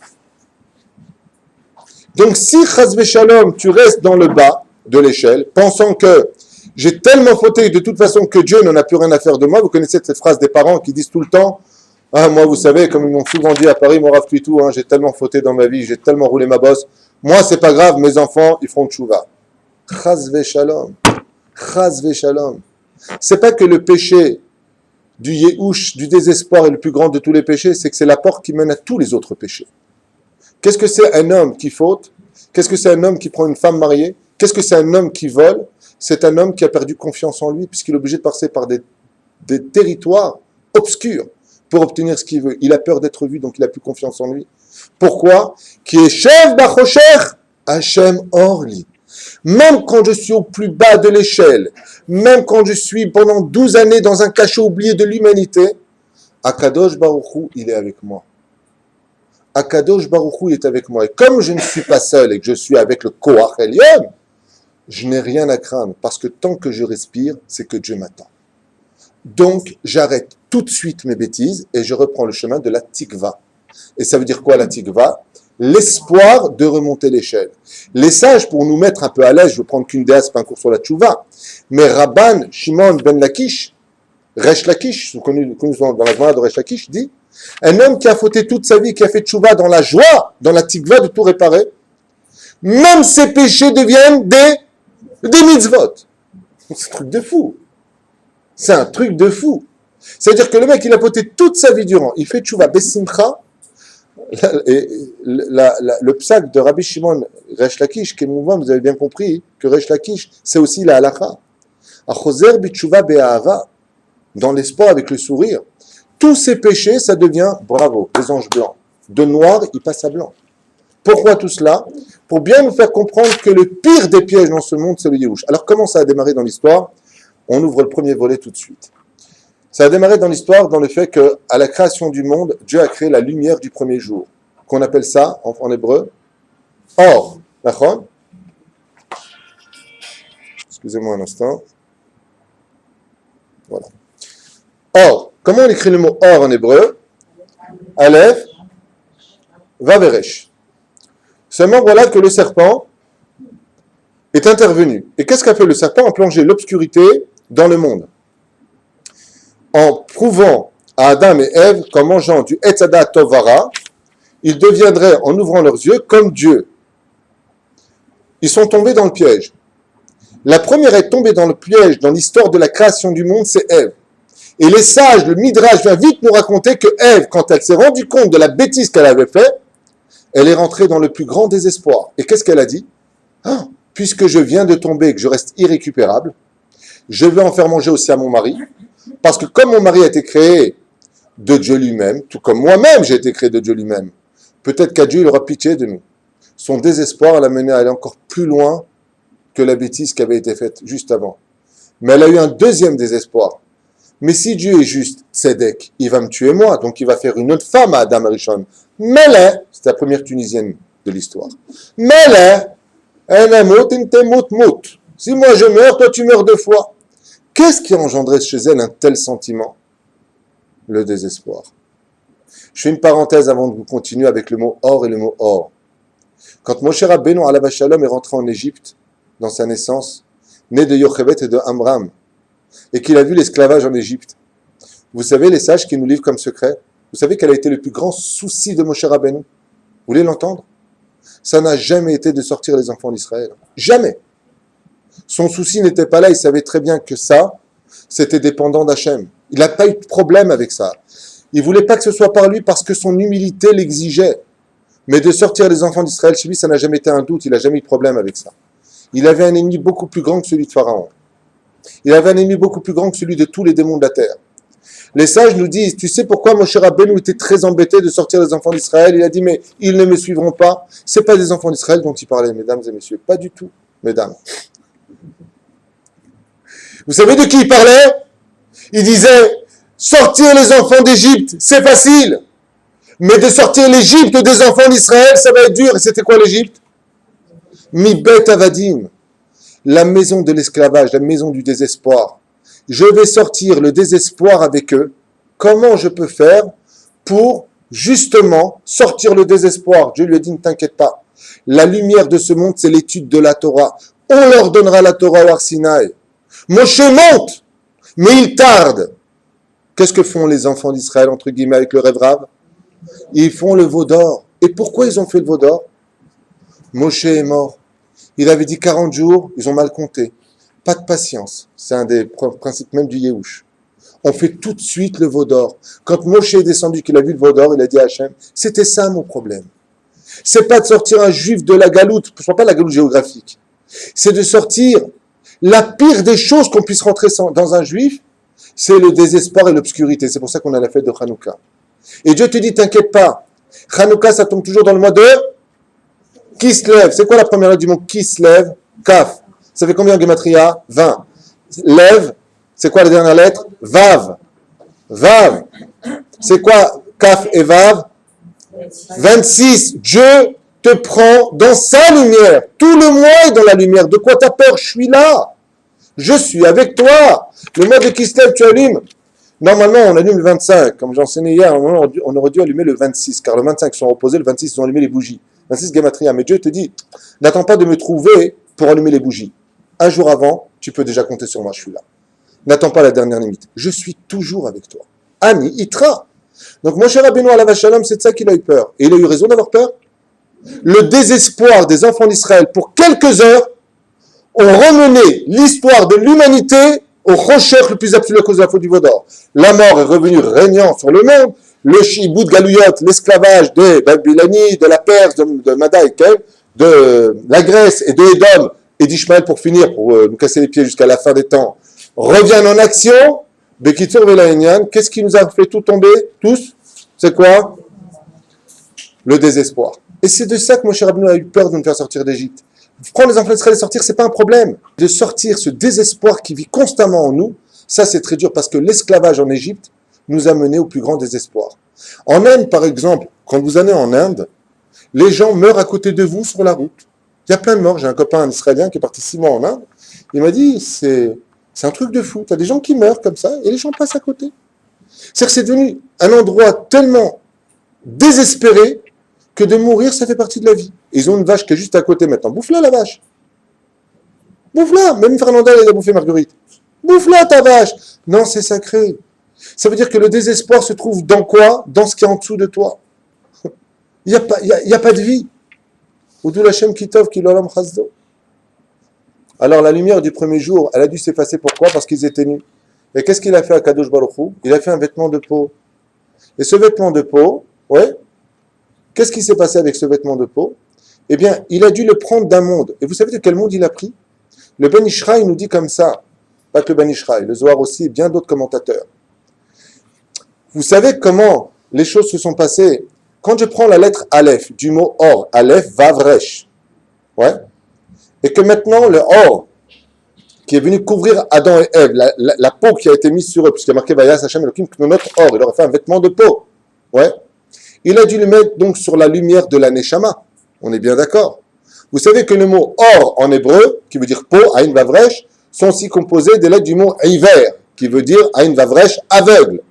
Donc si Chazve Shalom, tu restes dans le bas de l'échelle, pensant que j'ai tellement fauté de toute façon que Dieu n'en a plus rien à faire de moi. Vous connaissez cette phrase des parents qui disent tout le temps, Ah, moi, vous savez, comme ils m'ont souvent dit à Paris, mon Rav Kvitou, hein, j'ai tellement fauté dans ma vie, j'ai tellement roulé ma bosse. Moi, c'est pas grave, mes enfants, ils feront tchouva. Chas v'shalom. Chas v'shalom. C'est pas que le péché du yéhouch, du désespoir est le plus grand de tous les péchés, c'est que c'est la porte qui mène à tous les autres péchés. Qu'est-ce que c'est un homme qui faute? Qu'est-ce que c'est un homme qui prend une femme mariée? Qu'est-ce que c'est un homme qui vole? C'est un homme qui a perdu confiance en lui, puisqu'il est obligé de passer par des territoires obscurs pour obtenir ce qu'il veut. Il a peur d'être vu, donc il n'a plus confiance en lui. Pourquoi? Qui est chef bachosher, Hachem Orli. Même quand je suis au plus bas de l'échelle, même quand je suis pendant 12 années dans un cachot oublié de l'humanité, Akadosh Baruch Hu, il est avec moi. Akadosh Baruch Hu, il est avec moi. Et comme je ne suis pas seul et que je suis avec le Koach Elyon, je n'ai rien à craindre, parce que tant que je respire, c'est que Dieu m'attend. Donc, j'arrête tout de suite mes bêtises et je reprends le chemin de la tikva. Et ça veut dire quoi la tikva? L'espoir de remonter l'échelle. Les sages, pour nous mettre un peu à l'aise, je vais prendre qu'une déesse, c'est pas un cours sur la tchouva, mais Rabban Shimon ben Lakish, Resh Lakish, connu dans la Gemara de Resh Lakish, dit, un homme qui a fauté toute sa vie, qui a fait tchouva dans la joie, dans la tikva de tout réparer, même ses péchés deviennent des mitzvot. C'est un truc de fou. C'est un truc de fou. C'est-à-dire que le mec, il a fauté toute sa vie durant, il fait tchouva, besimcha, le psak de Rabbi Shimon Resh Lakish, qui est mouvant, vous avez bien compris que Resh Lakish, c'est aussi la halakha. Achozer b'tshuva be'ahava, dans l'espoir avec le sourire. Tous ces péchés, ça devient, bravo, des anges blancs. De noir, il passe à blanc. Pourquoi tout cela? Pour bien nous faire comprendre que le pire des pièges dans ce monde, c'est le Yéhouch. Alors comment ça a démarré dans l'histoire? On ouvre le premier volet tout de suite. Ça a démarré dans l'histoire, dans le fait qu'à la création du monde, Dieu a créé la lumière du premier jour, qu'on appelle ça, en hébreu, or. D'accord? Excusez-moi un instant. Voilà. Or. Comment on écrit le mot or en hébreu? Aleph, Vaveresh. Seulement voilà que le serpent est intervenu. Et qu'est-ce qu'a fait le serpent? A plongé l'obscurité dans le monde. En prouvant à Adam et Ève qu'en mangeant du Etzada Tovara, ils deviendraient, en ouvrant leurs yeux, comme Dieu. Ils sont tombés dans le piège. La première est tombée dans le piège dans l'histoire de la création du monde, c'est Ève. Et les sages, le Midrash vient vite nous raconter que Ève, quand elle s'est rendue compte de la bêtise qu'elle avait faite, elle est rentrée dans le plus grand désespoir. Et qu'est-ce qu'elle a dit? Ah, puisque je viens de tomber et que je reste irrécupérable, je vais en faire manger aussi à mon mari, parce que comme mon mari a été créé de Dieu lui-même, tout comme moi-même j'ai été créé de Dieu lui-même, peut-être qu'à Dieu il aura pitié de nous. Son désespoir l'a mené à aller encore plus loin que la bêtise qui avait été faite juste avant. Mais elle a eu un deuxième désespoir. Mais si Dieu est juste tzedek, il va me tuer moi, donc il va faire une autre femme à Adam Arishon. Mele, c'est la première Tunisienne de l'histoire. Mele, si moi je meurs, toi tu meurs deux fois. Qu'est-ce qui a engendré chez elle un tel sentiment? Le désespoir. Je fais une parenthèse avant de vous continuer avec le mot or et le mot or. Quand Moshe Rabbeinu alav shalom est rentré en Égypte, dans sa naissance, né de Yochebed et de Amram, et qu'il a vu l'esclavage en Égypte, vous savez les sages qui nous livrent comme secret, vous savez quel a été le plus grand souci de Moshe Rabbeinu? Vous voulez l'entendre? Ça n'a jamais été de sortir les enfants d'Israël. Jamais. Son souci n'était pas là, il savait très bien que ça, c'était dépendant d'Hachem. Il n'a pas eu de problème avec ça. Il ne voulait pas que ce soit par lui parce que son humilité l'exigeait. Mais de sortir les enfants d'Israël chez lui, ça n'a jamais été un doute, il n'a jamais eu de problème avec ça. Il avait un ennemi beaucoup plus grand que celui de Pharaon. Il avait un ennemi beaucoup plus grand que celui de tous les démons de la terre. Les sages nous disent, tu sais pourquoi Moshe Rabbeinu était très embêté de sortir les enfants d'Israël? Il a dit, mais ils ne me suivront pas. Ce n'est pas des enfants d'Israël dont il parlait, mesdames et messieurs. Pas du tout, mesdames. Vous savez de qui il parlait? Il disait, sortir les enfants d'Égypte, c'est facile. Mais de sortir l'Égypte des enfants d'Israël, ça va être dur. Et c'était quoi l'Égypte? Mibet Avadim. La maison de l'esclavage, la maison du désespoir. Je vais sortir le désespoir avec eux. Comment je peux faire pour justement sortir le désespoir? Dieu lui a dit, ne t'inquiète pas. La lumière de ce monde, c'est l'étude de la Torah. On leur donnera la Torah au Har Sinaï. Moshe monte, mais il tarde. Qu'est-ce que font les enfants d'Israël, entre guillemets, avec le rêve rave? Ils font le veau d'or. Et pourquoi ils ont fait le veau d'or? Moshe est mort. Il avait dit 40 jours, ils ont mal compté. Pas de patience. C'est un des principes même du Yehush. On fait tout de suite le veau d'or. Quand Moshe est descendu, qu'il a vu le veau d'or, il a dit à Hachem, c'était ça mon problème. C'est pas de sortir un juif de la galoute, je ne parle pas de la galoute géographique. C'est de sortir la pire des choses qu'on puisse rentrer dans un juif, c'est le désespoir et l'obscurité. C'est pour ça qu'on a la fête de Hanouka. Et Dieu te dit, t'inquiète pas. Hanouka, ça tombe toujours dans le mois de Kislev. C'est quoi la première lettre du mot Kislev? Kaf. Ça fait combien en Gematria? 20. Lev, c'est quoi la dernière lettre? Vav. Vav. C'est quoi Kaf et Vav? 26. Dieu te prend dans sa lumière. Tout le mois est dans la lumière. De quoi t'as peur? Je suis là. Je suis avec toi. Le mois de Kislev, tu allumes. Normalement, on allume le 25. Comme j'enseignais hier, on aurait dû allumer le 26. Car le 25, ils sont opposés. Le 26, ils ont allumé les bougies. 26 Gematria. Mais Dieu te dit, n'attends pas de me trouver pour allumer les bougies. Un jour avant, tu peux déjà compter sur moi. Je suis là. N'attends pas la dernière limite. Je suis toujours avec toi. Ani Itra. Donc, Moshe Rabbeinu alav shalom, c'est de ça qu'il a eu peur. Et il a eu raison d'avoir peur. Le désespoir des enfants d'Israël, pour quelques heures, ont remené l'histoire de l'humanité au rocher le plus absolu à cause de la faute du veau d'or. La mort est revenue régnant sur le monde. Le chibout de Galouyot, l'esclavage des Babylonies, de la Perse, de Madaï, de la Grèce et de Édom et d'Ishmaël pour finir, pour nous casser les pieds jusqu'à la fin des temps, reviennent en action. Bekitur Velaïnian, qu'est-ce qui nous a fait tout tomber, tous? C'est quoi? Le désespoir. Et c'est de ça que Moshe Rabbeinu a eu peur de nous faire sortir d'Égypte. Prendre les enfants d'Israël et sortir, c'est pas un problème. De sortir ce désespoir qui vit constamment en nous, ça c'est très dur parce que l'esclavage en Égypte nous a menés au plus grand désespoir. En Inde, par exemple, quand vous allez en Inde, les gens meurent à côté de vous sur la route. Il y a plein de morts. J'ai un copain israélien qui est parti 6 mois en Inde. Il m'a dit, c'est un truc de fou. Tu as des gens qui meurent comme ça et les gens passent à côté. C'est-à-dire que c'est devenu un endroit tellement désespéré que de mourir, ça fait partie de la vie. Ils ont une vache qui est juste à côté maintenant. Bouffe-la, la vache. Bouffe-la. Même Fernanda, elle a bouffé Marguerite. Bouffe-la, ta vache. Non, c'est sacré. Ça veut dire que le désespoir se trouve dans quoi? Dans ce qui est en dessous de toi. Il n'y a pas de vie. Oudou Lachem Kitov Kilolam Chazdo. Alors la lumière du premier jour, elle a dû s'effacer. Pourquoi? Parce qu'ils étaient nus. Et qu'est-ce qu'il a fait à Kadosh Baruch Hu? Il a fait un vêtement de peau. Et ce vêtement de peau, ouais, qu'est-ce qui s'est passé avec ce vêtement de peau? Eh bien, il a dû le prendre d'un monde. Et vous savez de quel monde il a pris? Le Ben Ishraï nous dit comme ça. Pas que le Ben Ishraï, le Zohar aussi et bien d'autres commentateurs. Vous savez comment les choses se sont passées? Quand je prends la lettre Aleph, du mot Or, Aleph, Vavresh, ouais, et que maintenant le Or, qui est venu couvrir Adam et Ève, la peau qui a été mise sur eux, puisqu'il y a marqué Vayas Hashem Elohim, que notre Or, il aurait fait un vêtement de peau, ouais, il a dû le mettre donc sur la lumière de la Neshama. On est bien d'accord. Vous savez que le mot Or en hébreu, qui veut dire peau, Aïn Vavresh, sont aussi composés des lettres du mot Iver, qui veut dire Aïn Vavresh, aveugle.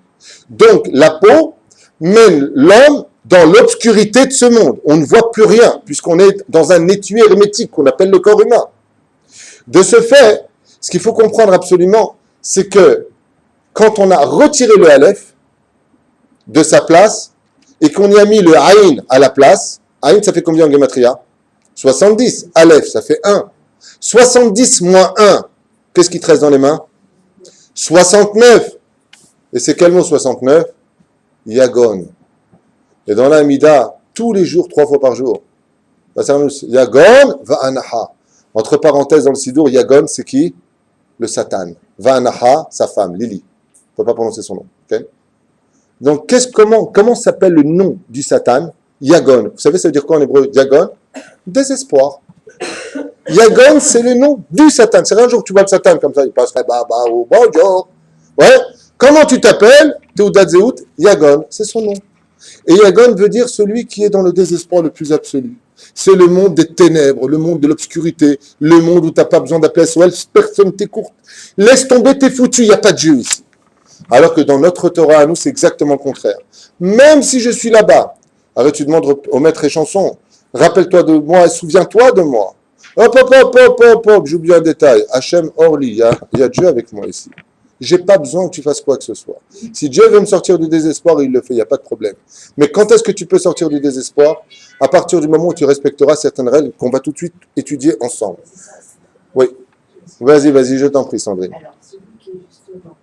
Donc la peau mène l'homme dans l'obscurité de ce monde. On ne voit plus rien, puisqu'on est dans un étui hermétique qu'on appelle le corps humain. De ce fait, ce qu'il faut comprendre absolument, c'est que quand on a retiré le Aleph de sa place, et qu'on y a mis le Aïn à la place, Aïn ça fait combien en Gematria? 70. Aleph, ça fait 1. 70 moins 1, qu'est-ce qui te reste dans les mains? 69. Et c'est quel mot 69? Yagon. Et dans la Amida, tous les jours, 3 fois par jour. Yagon va'anaha. Entre parenthèses dans le Sidour, Yagon, c'est qui? Le Satan. Va'anaha, sa femme, Lily. On ne peut pas prononcer son nom. Okay? Donc, comment s'appelle le nom du Satan? Yagon. Vous savez, ça veut dire quoi en hébreu? Yagon? Désespoir. Yagon, c'est le nom du Satan. C'est un jour que tu vois le Satan comme ça, il passerait baba ou bonjour. Ouais. Comment tu t'appelles? Teudat Zéout, Yagon, c'est son nom. Et Yagon veut dire celui qui est dans le désespoir le plus absolu. C'est le monde des ténèbres, le monde de l'obscurité, le monde où tu n'as pas besoin d'appeler SOS, personne t'écoute. Laisse tomber, t'es foutu, il n'y a pas de Dieu ici. Alors que dans notre Torah, à nous, c'est exactement le contraire. Même si je suis là-bas, arrête, tu demandes au maître et chanson, rappelle-toi de moi et souviens-toi de moi. Hop, j'oublie un détail. Hachem Orli, il y a Dieu avec moi ici. j'ai pas besoin que tu fasses quoi que ce soit. Si Dieu veut me sortir du désespoir, il le fait, il n'y a pas de problème. Mais quand est-ce que tu peux sortir du désespoir? À partir du moment où tu respecteras certaines règles qu'on va tout de suite étudier ensemble. Oui. Vas-y, vas-y, je t'en prie, Sandrine. Alors, celui qui est justement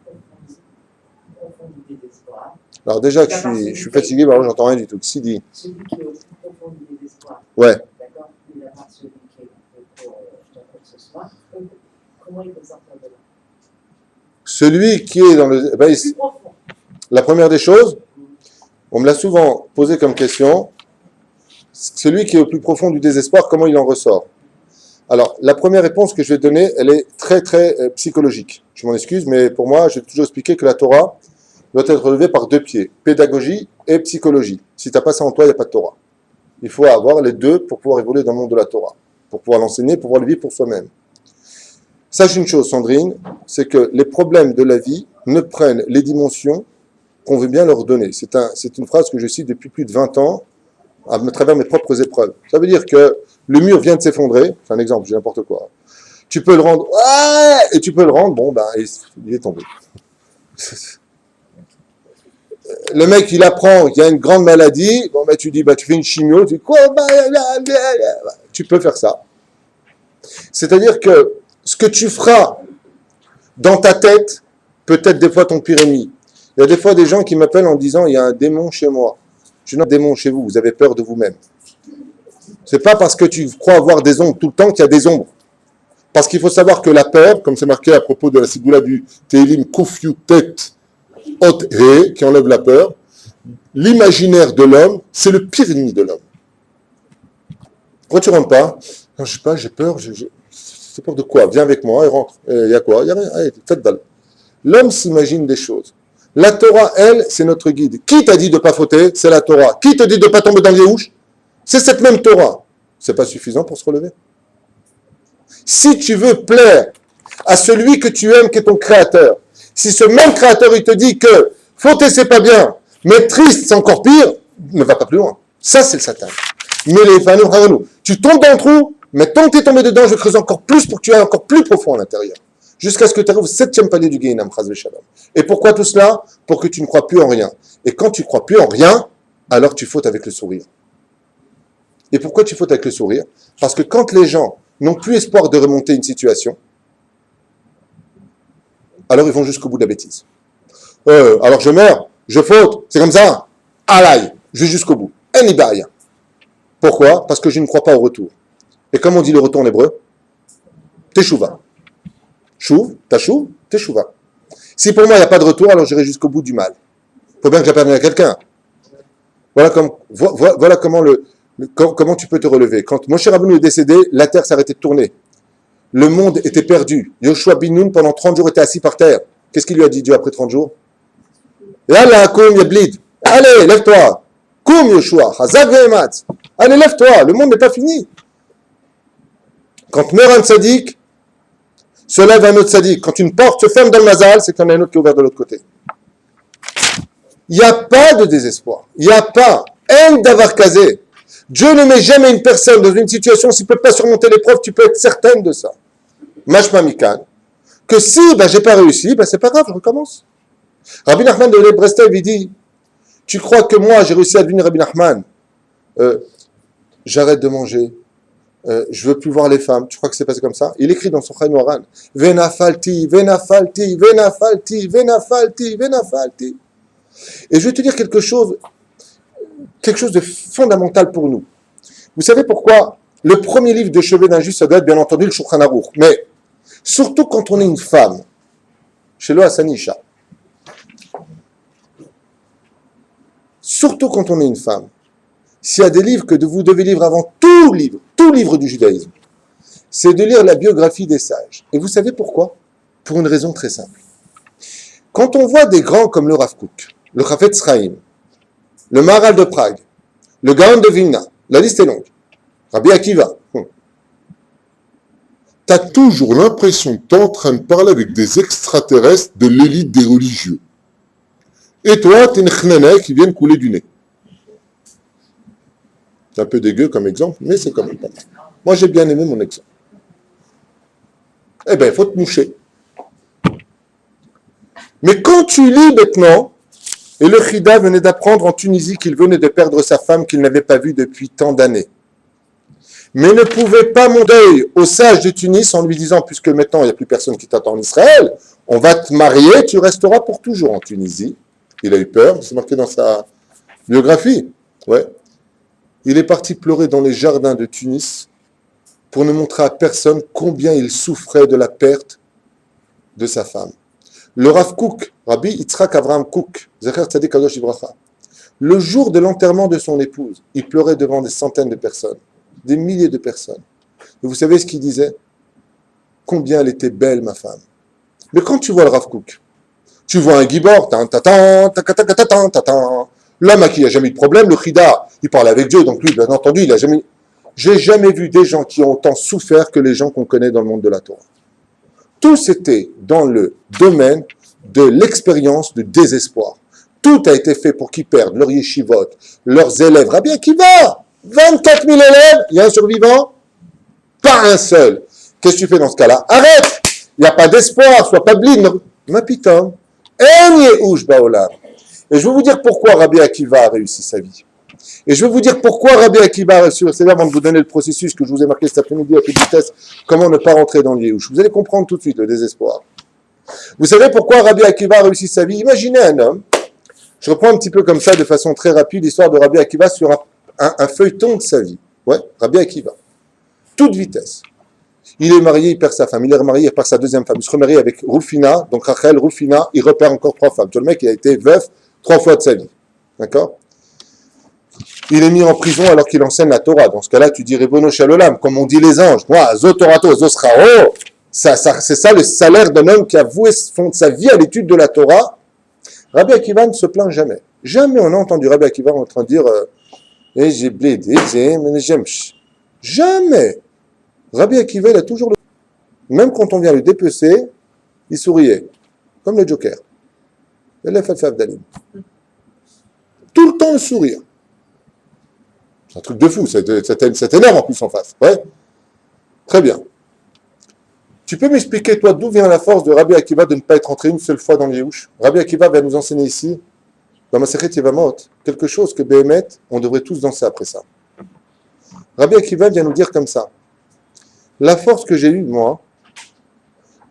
au profond du désespoir. Alors déjà que je suis fatigué, alors j'entends rien du tout. Sidi. Celui qui est au plus profond du désespoir. Ouais. D'accord. Il n'a pas celui qui est pour ce soir. Comment il peut sortir de là? Celui qui est dans le... Ben, Plus profond. la première des choses, on me l'a souvent posé comme question, celui qui est au plus profond du désespoir, comment il en ressort? Alors, la première réponse que je vais donner, elle est très, très psychologique. Je m'en excuse, mais pour moi, j'ai toujours expliqué que la Torah doit être relevée par deux pieds, pédagogie et psychologie. Si tu n'as pas ça en toi, il n'y a pas de Torah. Il faut avoir les deux pour pouvoir évoluer dans le monde de la Torah, pour pouvoir l'enseigner, pour pouvoir le vivre pour soi-même. Sache une chose, Sandrine, c'est que les problèmes de la vie ne prennent les dimensions qu'on veut bien leur donner. C'est une phrase que je cite depuis plus de 20 ans, à travers mes propres épreuves. Ça veut dire que le mur vient de s'effondrer, c'est un exemple, j'ai n'importe quoi. Tu peux le rendre, ouais, et tu peux le rendre, bon, ben, il est tombé. Le mec, il apprend qu'il y a une grande maladie, bon, ben, tu dis, ben, tu fais une chimio, tu dis, quoi, tu peux faire ça. C'est-à-dire que ce que tu feras dans ta tête, peut-être des fois ton pire ennemi. Il y a des fois des gens qui m'appellent en disant, il y a un démon chez moi. Je dis, non, démon chez vous, vous avez peur de vous-même. C'est pas parce que tu crois avoir des ombres tout le temps qu'il y a des ombres. Parce qu'il faut savoir que la peur, comme c'est marqué à propos de la sigoula du Tehillim Kufyu Tet Ot He, qui enlève la peur, l'imaginaire de l'homme, c'est le pire ennemi de l'homme. Pourquoi tu rentres pas? Non, je sais pas, j'ai peur, c'est peur de quoi? Viens avec moi et rentre. Il y a quoi? Il y a rien, allez, faites dalle. L'homme s'imagine des choses. La Torah, elle, c'est notre guide. Qui t'a dit de ne pas fauter? C'est la Torah. Qui te dit de ne pas tomber dans les ouches? C'est cette même Torah. C'est pas suffisant pour se relever. Si tu veux plaire à celui que tu aimes, qui est ton créateur, si ce même créateur, il te dit que fauter, c'est pas bien, mais triste, c'est encore pire, ne va pas plus loin. Ça, c'est le Satan. Mais les panneaux, tu tombes dans le trou, mais tant que tu es tombé dedans, je creuse encore plus pour que tu ailles encore plus profond à l'intérieur. Jusqu'à ce que tu arrives au 7e palier du Gehinam, Chas v'Shalom. Et pourquoi tout cela? Pour que tu ne crois plus en rien. Et quand tu ne crois plus en rien, alors tu fautes avec le sourire. Et pourquoi tu fautes avec le sourire? Parce que quand les gens n'ont plus espoir de remonter une situation, alors ils vont jusqu'au bout de la bêtise. Alors je meurs, je faute, c'est comme ça. Alaï, je vais jusqu'au bout. Et n'y va rien. Pourquoi? Parce que je ne crois pas au retour. Et comme on dit le retour en hébreu, teshuva. Chouv, tachouv, teshuva. Si pour moi il n'y a pas de retour, alors j'irai jusqu'au bout du mal. Il faut bien que j'appartienne à quelqu'un. Voilà comment tu peux te relever. Quand Moshe Rabbeinu est décédé, la terre s'arrêtait de tourner. Le monde était perdu. Yoshua bin Nun, pendant 30 jours, était assis par terre. Qu'est-ce qu'il lui a dit Dieu après 30 jours? Yalla, koum yablid. Allez, lève-toi. Koum Yoshua. Hazak ve'ematz. Allez, lève-toi. Le monde n'est pas fini. Quand meurt un tzaddik, se lève un autre tzaddik. Quand une porte se ferme dans le mazal, c'est qu'il y en a un autre qui est ouvert de l'autre côté. Il n'y a pas de désespoir. Il n'y a pas. En d'avoir casé. Dieu ne met jamais une personne dans une situation, s'il ne peut pas surmonter l'épreuve, tu peux être certaine de ça. Mashma Mikan. Que si j'ai pas réussi, c'est pas grave, je recommence. Rabbi Nachman de Breslev, il dit, tu crois que moi j'ai réussi à devenir Rabbi Nachman, j'arrête de manger, je veux plus voir les femmes, tu crois que c'est passé comme ça? Il écrit dans son Chaim Moran, Venafalti, Venafalti, Venafalti, Venafalti, Venafalti. Et je vais te dire quelque chose de fondamental pour nous. Vous savez pourquoi le premier livre de chevet d'un juif, ça doit être bien entendu le Shulchan Aruch. Mais surtout quand on est une femme, chez le Hassanisha, surtout quand on est une femme, s'il y a des livres que vous devez lire avant tout livre du judaïsme, c'est de lire la biographie des sages. Et vous savez pourquoi? Pour une raison très simple. Quand on voit des grands comme le Rav Kook, le Chafetz Chaim, le Maharal de Prague, le Gaon de Vilna, la liste est longue, Rabbi Akiva, tu as toujours l'impression que tu es en train de parler avec des extraterrestres de l'élite des religieux. Et toi, tu es une chnana qui vient couler du nez. C'est un peu dégueu comme exemple, mais c'est quand même pas mal. Moi, j'ai bien aimé mon exemple. Eh bien, il faut te moucher. Mais quand tu lis maintenant, et le Chida venait d'apprendre en Tunisie qu'il venait de perdre sa femme qu'il n'avait pas vue depuis tant d'années, mais ne pouvait pas mon deuil au sage de Tunis en lui disant, puisque maintenant il n'y a plus personne qui t'attend en Israël, on va te marier, tu resteras pour toujours en Tunisie. Il a eu peur, c'est marqué dans sa biographie. Ouais. Il est parti pleurer dans les jardins de Tunis pour ne montrer à personne combien il souffrait de la perte de sa femme. Le Rav Kook, Rabbi Yitzhak Avraham Kook, Zecher Tzadik Kadosh Ibracha, le jour de l'enterrement de son épouse, il pleurait devant des centaines de personnes, des milliers de personnes. Et vous savez ce qu'il disait? Combien elle était belle, ma femme. Mais quand tu vois le Rav Kook, tu vois un Gibor, l'homme à qui il n'y a jamais eu de problème, le Chida, il parle avec Dieu, donc lui, bien entendu, il n'a jamais... J'ai jamais vu des gens qui ont autant souffert que les gens qu'on connaît dans le monde de la Torah. Tous étaient dans le domaine de l'expérience de désespoir. Tout a été fait pour qu'ils perdent leur yeshivot, leurs élèves. Rabbi Akiva, 24 000 élèves, il y a un survivant? Pas un seul. Qu'est-ce que tu fais dans ce cas-là? Arrête! Il n'y a pas d'espoir, sois pas blind. Ma pitom, en yehush baolam. Et je vais vous dire pourquoi Rabbi Akiva a réussi sa vie. Et je vais vous dire pourquoi Rabbi Akiva a réussi. C'est avant de vous donner le processus que je vous ai marqué cet après-midi à toute vitesse, comment ne pas rentrer dans le yehush. Vous allez comprendre tout de suite le désespoir. Vous savez pourquoi Rabbi Akiva a réussi sa vie? Imaginez un homme, je reprends un petit peu comme ça de façon très rapide l'histoire de Rabbi Akiva sur un feuilleton de sa vie. Ouais, Rabbi Akiva. Toute vitesse. Il est marié, il perd sa femme. Il est remarié, il perd sa deuxième femme. Il se remarie avec Rufina, donc Rachel, Rufina, il repère encore 3 femmes. Le mec, il a été veuf 3 fois de sa vie. D'accord? Il est mis en prison alors qu'il enseigne la Torah. Dans ce cas-là, tu dis Ribono Shalolam, comme on dit les anges. Moi, Zotorato, Zosrao, c'est ça le salaire d'un homme qui a voué sa vie à l'étude de la Torah. Rabbi Akiva ne se plaint jamais. Jamais on a entendu Rabbi Akiva en train de dire j'ai blédé, j'aime. Jamais. Rabbi Akiva, il a toujours le... Même quand on vient le dépecer, il souriait. Comme le Joker. Il a fait Dalim. Tout le temps le sourire. C'est un truc de fou, ça t'énerve en plus en face. Ouais. Très bien. Tu peux m'expliquer, toi, d'où vient la force de Rabbi Akiva de ne pas être entré une seule fois dans le Yehush? Rabbi Akiva va nous enseigner ici, dans Masechet Yevamot, quelque chose que Béhémet, on devrait tous danser après ça. Rabbi Akiva vient nous dire comme ça. La force que j'ai eue, moi,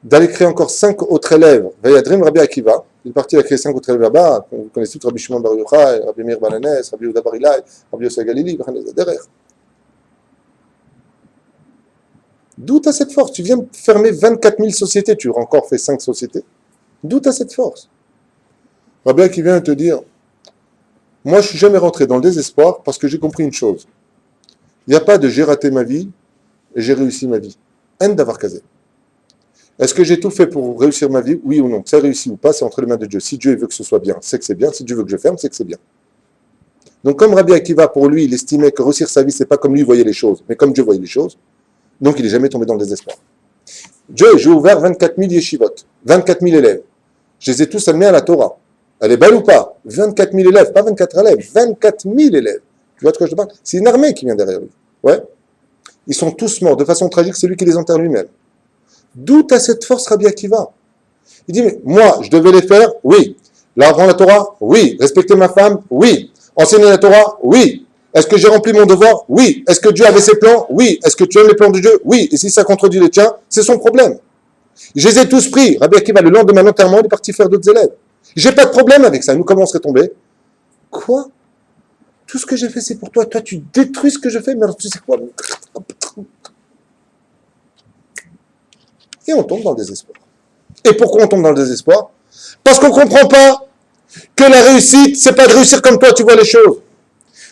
d'aller créer encore 5 autres élèves, Vayadrim Rabbi Akiva, il est parti à créer 5 autres élèves là-bas, vous connaissez tous Rabbi Shimon Bar Yochai, Rabbi Meir Bananes, Rabbi Yehuda Bar Ilai, Rabbi Yosef Galili, derrière. D'où tu as cette force? Tu viens de fermer 24 000 sociétés, tu as encore fait 5 sociétés. D'où tu as cette force? Rabbi Akiva vient te dire, moi je ne suis jamais rentré dans le désespoir parce que j'ai compris une chose. Il n'y a pas de j'ai raté ma vie et j'ai réussi ma vie. En d'avoir casé. Est-ce que j'ai tout fait pour réussir ma vie? Oui ou non? C'est réussi ou pas, c'est entre les mains de Dieu. Si Dieu veut que ce soit bien, c'est que c'est bien. Si Dieu veut que je ferme, c'est que c'est bien. Donc comme Rabbi Akiva, pour lui, il estimait que réussir sa vie, c'est pas comme lui voyait les choses, mais comme Dieu voyait les choses. Donc il n'est jamais tombé dans le désespoir. Dieu, j'ai ouvert 24 000 yeshivot, 24 000 élèves. Je les ai tous amenés à la Torah. Elle est belle ou pas? 24 000 élèves, pas 24 élèves, 24 000 élèves. Tu vois de quoi je te parle? C'est une armée qui vient derrière lui. Ouais. Ils sont tous morts de façon tragique, c'est lui qui les enterre lui-même. D'où tu as cette force, Rabbi Akiva? Il dit, mais moi, je devais les faire? Oui. Apprendre la Torah? Oui. Respecter ma femme? Oui. Enseigner la Torah? Oui. Est-ce que j'ai rempli mon devoir? Oui. Est-ce que Dieu avait ses plans? Oui. Est-ce que tu aimes les plans de Dieu? Oui. Et si ça contredit les tiens, c'est son problème. Je les ai tous pris. Rabbi Akiva, le lendemain de l'enterrement, il est parti faire d'autres élèves. J'ai pas de problème avec ça. Nous, comment on serait tombé? Quoi? Tout ce que j'ai fait, c'est pour toi. Toi, tu détruis ce que je fais, mais alors tu sais quoi? Et on tombe dans le désespoir. Et pourquoi on tombe dans le désespoir? Parce qu'on ne comprend pas que la réussite, c'est pas de réussir comme toi, tu vois les choses.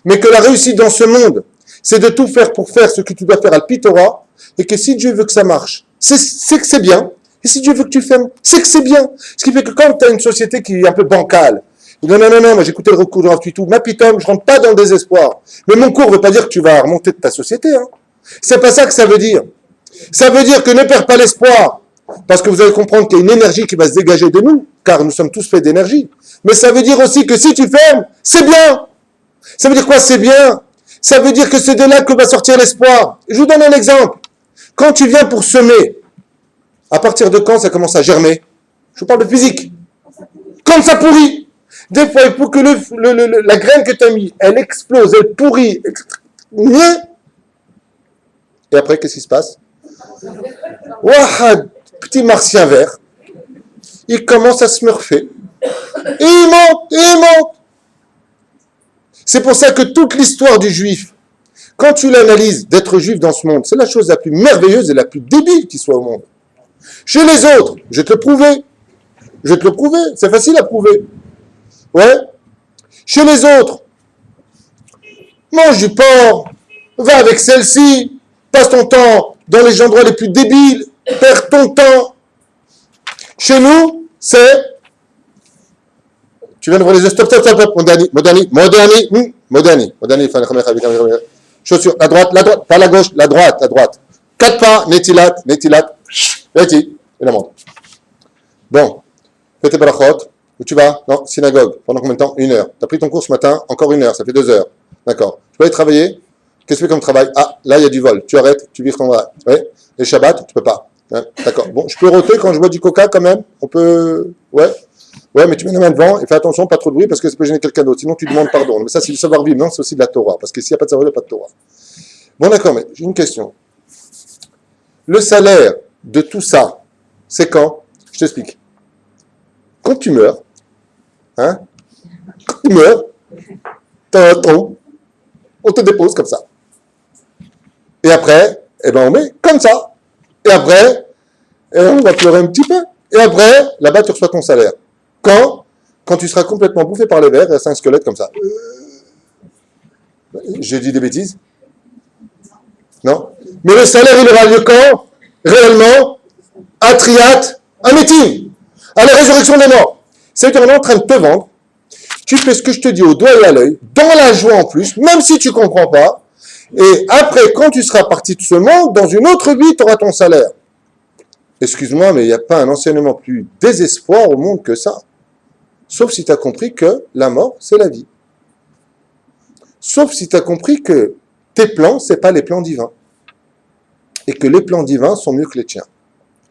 Mais que la réussite dans ce monde, c'est de tout faire pour faire ce que tu dois faire à Torah, et que si Dieu veut que ça marche, c'est que c'est bien. Et si Dieu veut que tu fermes, c'est que c'est bien. Ce qui fait que quand tu as une société qui est un peu bancale, non, moi j'ai écouté le recours de Rav Tuitou, ma pitom, je rentre pas dans le désespoir. Mais mon cours ne veut pas dire que tu vas remonter de ta société. Hein. C'est pas ça que ça veut dire. Ça veut dire que ne perds pas l'espoir. Parce que vous allez comprendre qu'il y a une énergie qui va se dégager de nous, car nous sommes tous faits d'énergie. Mais ça veut dire aussi que si tu fermes, c'est bien. Ça veut dire quoi, c'est bien? Ça veut dire que c'est de là que va sortir l'espoir. Je vous donne un exemple. Quand tu viens pour semer, à partir de quand ça commence à germer? Je vous parle de physique. Comme ça pourrit. Des fois, il faut que la graine que tu as mis, elle explose, elle pourrit. Et après, qu'est-ce qui se passe? Wahad, petit martien vert, il commence à se smurfer. Et il monte. C'est pour ça que toute l'histoire du juif, quand tu l'analyses d'être juif dans ce monde, c'est la chose la plus merveilleuse et la plus débile qui soit au monde. Chez les autres, je vais te le prouver. C'est facile à prouver. Ouais. Chez les autres, mange du porc, va avec celle-ci, passe ton temps dans les endroits les plus débiles, perds ton temps. Chez nous, c'est... Tu viens de voir les yeux, stop, Modani. Chaussures, la droite, pas la gauche, la droite. 4 pas, netilat, et la montre. Bon, fais tes barachot. Où tu vas? Non, synagogue. Pendant combien de temps? 1 heure. Tu as pris ton cours ce matin? Encore 1 heure, ça fait 2 heures. D'accord. Tu peux aller travailler? Qu'est-ce que tu fais comme travail? Ah, là, il y a du vol. Tu arrêtes, tu vires ton bras. Ouais. Et Shabbat, tu peux pas. Hein? D'accord. Bon, je peux roter quand je bois du coca quand même? On peut... Ouais, mais tu mets la main devant et fais attention, pas trop de bruit parce que ça peut gêner quelqu'un d'autre. Sinon, tu demandes pardon. Mais ça, c'est du savoir-vivre. Non, c'est aussi de la Torah. Parce que s'il n'y a pas de savoir-vivre, il n'y a pas de Torah. Bon, d'accord, mais j'ai une question. Le salaire de tout ça, c'est quand? Je t'explique. Quand tu meurs, hein? Quand tu meurs, t'as un tronc, on te dépose comme ça. Et après, on met comme ça. Et après, on va pleurer un petit peu. Et après, là-bas, tu reçois ton salaire. Quand tu seras complètement bouffé par les vers, il reste un squelette comme ça. J'ai dit des bêtises? Non? Mais le salaire, il aura lieu quand? Réellement? À Triat, à Métim, à la résurrection des morts. C'est-à-dire qu'on est en train de te vendre. Tu fais ce que je te dis au doigt et à l'œil, dans la joie en plus, même si tu ne comprends pas. Et après, quand tu seras parti de ce monde, dans une autre vie, tu auras ton salaire. Excuse-moi, mais il n'y a pas un enseignement plus désespoir au monde que ça. Sauf si tu as compris que la mort, c'est la vie. Sauf si tu as compris que tes plans, ce n'est pas les plans divins. Et que les plans divins sont mieux que les tiens.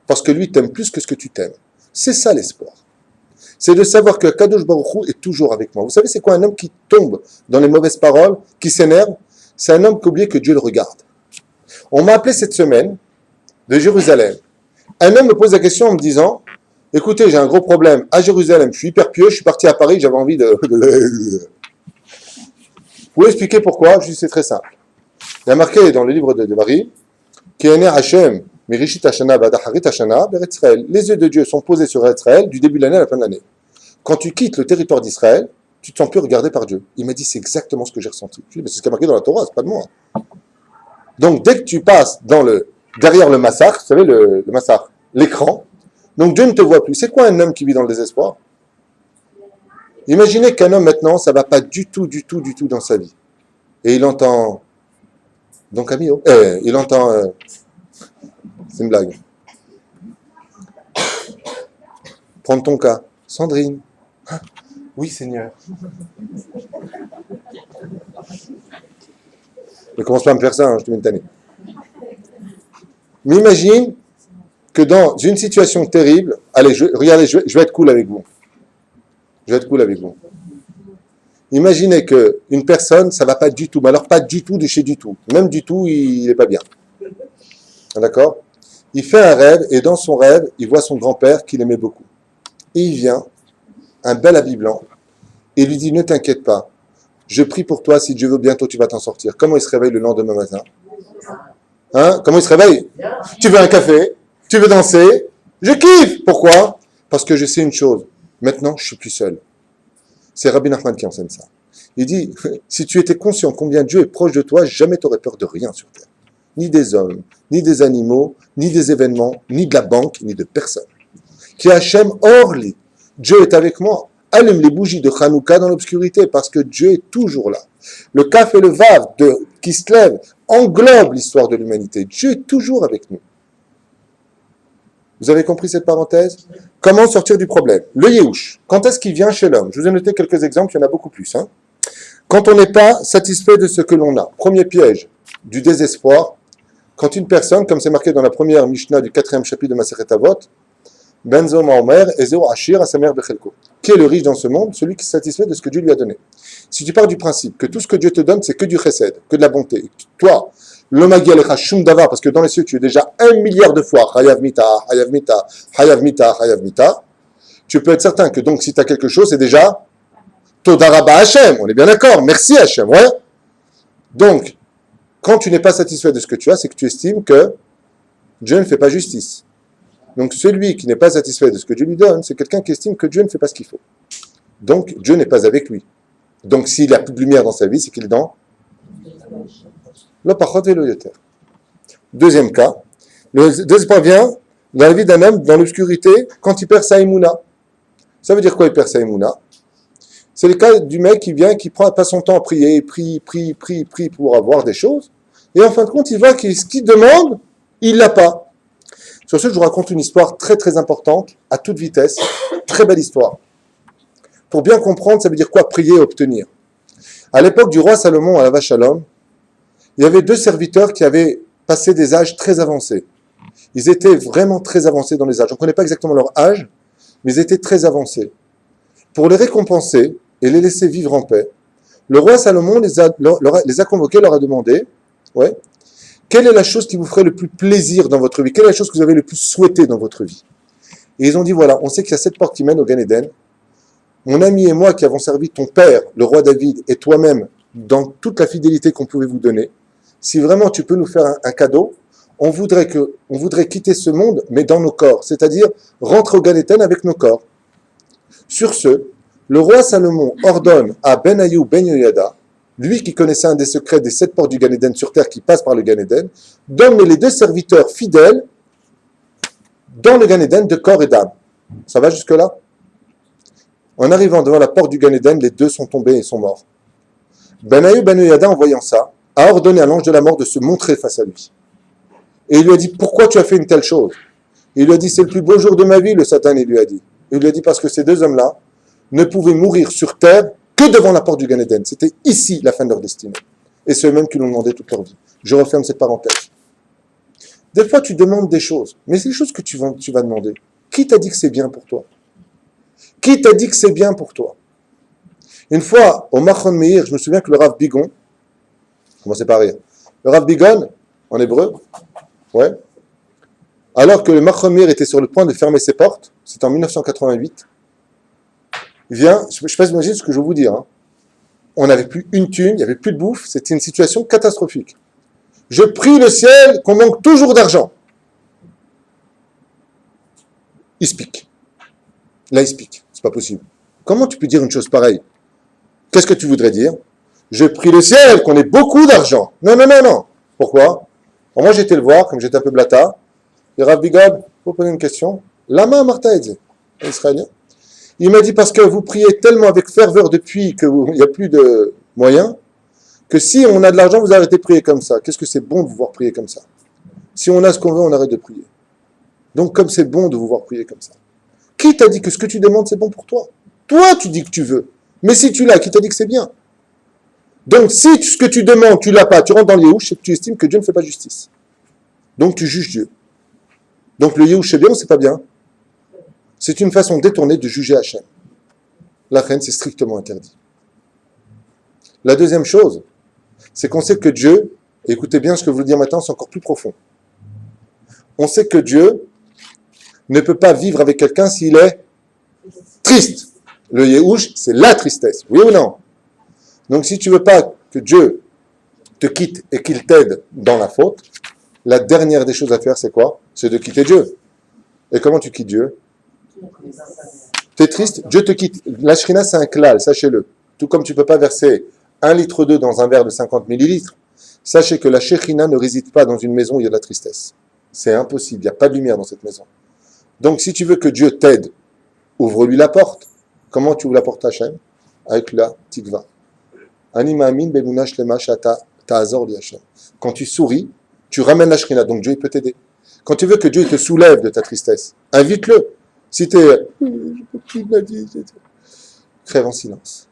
Parce que lui t'aime plus que ce que tu t'aimes. C'est ça l'espoir. C'est de savoir que Kadosh Baruch Hu est toujours avec moi. Vous savez, c'est quoi un homme qui tombe dans les mauvaises paroles, qui s'énerve? C'est un homme qui oublie que Dieu le regarde. On m'a appelé cette semaine de Jérusalem. Un homme me pose la question en me disant, écoutez, j'ai un gros problème à Jérusalem, je suis hyper pieux, je suis parti à Paris, j'avais envie de... Vous pouvez expliquer pourquoi? Je dis, c'est très simple. Il y a marqué dans le livre de Devarim, qui est né Hachem, Mirishit Hashana, Badaharit Hashana, Beretzraël. Les yeux de Dieu sont posés sur Israël du début de l'année à la fin de l'année. Quand tu quittes le territoire d'Israël, tu te sens plus regardé par Dieu. Il m'a dit, c'est exactement ce que j'ai ressenti. Je lui ai dit, mais c'est ce qui est marqué dans la Torah, c'est pas de moi. Donc, dès que tu passes derrière le massacre, vous savez, le massacre, l'écran, donc Dieu ne te voit plus. C'est quoi un homme qui vit dans le désespoir? Imaginez qu'un homme maintenant, ça ne va pas du tout dans sa vie. Et il entend... Donc, Camille, il entend... c'est une blague. Prends ton cas. Sandrine. Ah, oui, Seigneur. Ne commence pas à me faire ça, hein, je te mets une tannée. Mais imagine que dans une situation terrible, allez, regardez, je vais être cool avec vous. Imaginez qu'une personne, ça ne va pas du tout, mais alors pas du tout de chez du tout. Même du tout, il n'est pas bien. D'accord? Il fait un rêve, et dans son rêve, il voit son grand-père qu'il aimait beaucoup. Et il vient, un bel habit blanc, et lui dit, ne t'inquiète pas, je prie pour toi, si Dieu veut, bientôt tu vas t'en sortir. Comment il se réveille le lendemain matin? Hein? Comment il se réveille? Tu veux un café? Tu veux danser? Je kiffe! Pourquoi? Parce que je sais une chose, maintenant je suis plus seul. C'est Rabbi Nachman qui enseigne ça. Il dit, si tu étais conscient combien Dieu est proche de toi, jamais tu n'aurais peur de rien sur terre. Ni des hommes, ni des animaux, ni des événements, ni de la banque, ni de personne. Qui Hachem orli. Dieu est avec moi. Allume les bougies de Hanouka dans l'obscurité parce que Dieu est toujours là. Le Kaf et le Vav qui se lève englobe l'histoire de l'humanité. Dieu est toujours avec nous. Vous avez compris cette parenthèse? Comment sortir du problème? Le Yehush, quand est-ce qu'il vient chez l'homme? Je vous ai noté quelques exemples, il y en a beaucoup plus. Hein. Quand on n'est pas satisfait de ce que l'on a. Premier piège du désespoir, quand une personne, comme c'est marqué dans la première Mishnah du 4e chapitre de Masechet Avot, Benzo Maomer, Ezeo Ashir, à sa mère Bechelko. Qui est le riche dans ce monde? Celui qui est satisfait de ce que Dieu lui a donné. Si tu pars du principe que tout ce que Dieu te donne, c'est que du chesed, que de la bonté, toi, le magi alecha shum davar, parce que dans les cieux, tu es déjà 1 milliard de fois, Hayav Mita, Hayav Mita, Hayav Mita, Hayav Mita, tu peux être certain que donc si tu as quelque chose, c'est déjà Todaraba Hashem, on est bien d'accord, merci Hashem, ouais. Donc, quand tu n'es pas satisfait de ce que tu as, c'est que tu estimes que Dieu ne fait pas justice. Donc celui qui n'est pas satisfait de ce que Dieu lui donne, c'est quelqu'un qui estime que Dieu ne fait pas ce qu'il faut. Donc Dieu n'est pas avec lui. Donc s'il n'a plus de lumière dans sa vie, c'est qu'il est dans le pachot et le yoter. Deuxième cas, le désespoir vient dans la vie d'un homme dans l'obscurité quand il perd sa émouna. Ça veut dire quoi il perd sa émouna? C'est le cas du mec qui vient, qui passe son temps à prier, prie pour avoir des choses, et en fin de compte il voit que ce qu'il demande, il l'a pas. Sur ce, je vous raconte une histoire très très importante, à toute vitesse, très belle histoire. Pour bien comprendre, ça veut dire quoi prier et obtenir. À l'époque du roi Salomon à la vache Shalom, il y avait 2 serviteurs qui avaient passé des âges très avancés. Ils étaient vraiment très avancés dans les âges. On ne connaît pas exactement leur âge, mais ils étaient très avancés. Pour les récompenser et les laisser vivre en paix, le roi Salomon les a convoqués, leur a demandé, ouais, quelle est la chose qui vous ferait le plus plaisir dans votre vie? Quelle est la chose que vous avez le plus souhaité dans votre vie? Et ils ont dit, voilà, on sait qu'il y a 7 portes qui mènent au Gan Eden. Mon ami et moi qui avons servi ton père, le roi David, et toi-même, dans toute la fidélité qu'on pouvait vous donner, si vraiment tu peux nous faire un cadeau, on voudrait quitter ce monde, mais dans nos corps. C'est-à-dire, rentrer au Gan Eden avec nos corps. Sur ce, le roi Salomon ordonne à Benayu Ben Yoyada, lui qui connaissait un des secrets des 7 portes du Gan Eden sur terre qui passent par le Gan Eden, d'emmener les 2 serviteurs fidèles dans le Gan Eden de corps et d'âme. Ça va jusque-là? En arrivant devant la porte du Gan Eden, les 2 sont tombés et sont morts. Benayu Ben Yoyada, en voyant ça, a ordonné à l'ange de la mort de se montrer face à lui. Et il lui a dit, pourquoi tu as fait une telle chose? Il lui a dit, c'est le plus beau jour de ma vie, le Satan, il lui a dit. Il lui a dit, parce que ces 2 hommes-là ne pouvaient mourir sur terre que devant la porte du Gan Eden. C'était ici la fin de leur destinée. Et c'est eux-mêmes qui l'ont demandé toute leur vie. Je referme cette parenthèse. Des fois, tu demandes des choses, mais c'est les choses que tu vas demander. Qui t'a dit que c'est bien pour toi? Qui t'a dit que c'est bien pour toi? Une fois, au Machon Meir, je me souviens que le Rav Bigon, commencez par rire, le Rav Bigon, en hébreu, ouais, alors que le Machon Meir était sur le point de fermer ses portes, c'était en 1988, il vient, je ne sais pas si vous imaginez ce que je vais vous dire, hein. On n'avait plus une thune, il n'y avait plus de bouffe, c'était une situation catastrophique. Je prie le ciel qu'on manque toujours d'argent. Il se pique. Là, il se pique. C'est pas possible. Comment tu peux dire une chose pareille? Qu'est-ce que tu voudrais dire? Je prie le ciel qu'on ait beaucoup d'argent. Non, non, non, non. Pourquoi? Alors moi, j'étais le voir, comme j'étais un peu blata. Et Rav Bigad, vous poser une question. Lama Marta Edze, israélien. Il m'a dit parce que vous priez tellement avec ferveur depuis qu'il n'y a plus de moyens, que si on a de l'argent, vous arrêtez de prier comme ça. Qu'est-ce que c'est bon de vous voir prier comme ça? Si on a ce qu'on veut, on arrête de prier. Donc comme c'est bon de vous voir prier comme ça. Qui t'a dit que ce que tu demandes, c'est bon pour toi? Toi, tu dis que tu veux. Mais si tu l'as, qui t'a dit que c'est bien? Donc si ce que tu demandes, tu l'as pas, tu rentres dans le Yehush, c'est que tu estimes que Dieu ne fait pas justice. Donc tu juges Dieu. Donc le Yehush, c'est bien ou c'est pas bien? C'est une façon détournée de juger Hachem. La reine, c'est strictement interdit. La deuxième chose, c'est qu'on sait que Dieu, et écoutez bien ce que je veux dire maintenant, c'est encore plus profond. On sait que Dieu ne peut pas vivre avec quelqu'un s'il est triste. Le Yehush, c'est la tristesse, oui ou non? Donc si tu ne veux pas que Dieu te quitte et qu'il t'aide dans la faute, la dernière des choses à faire, c'est quoi? C'est de quitter Dieu. Et comment tu quittes Dieu? Tu es triste, Dieu te quitte. La shrina, c'est un klal, sachez-le. Tout comme tu ne peux pas verser 1,2 litre dans un verre de 50 millilitres, sachez que la shrina ne réside pas dans une maison où il y a de la tristesse. C'est impossible, il n'y a pas de lumière dans cette maison. Donc si tu veux que Dieu t'aide, ouvre-lui la porte. Comment tu ouvres la porte à Hachem? Avec la tikva. Quand tu souris, tu ramènes la shrina, donc Dieu il peut t'aider. Quand tu veux que Dieu te soulève de ta tristesse, invite-le. Si tu es, je peux plus de ma vie, crève en silence.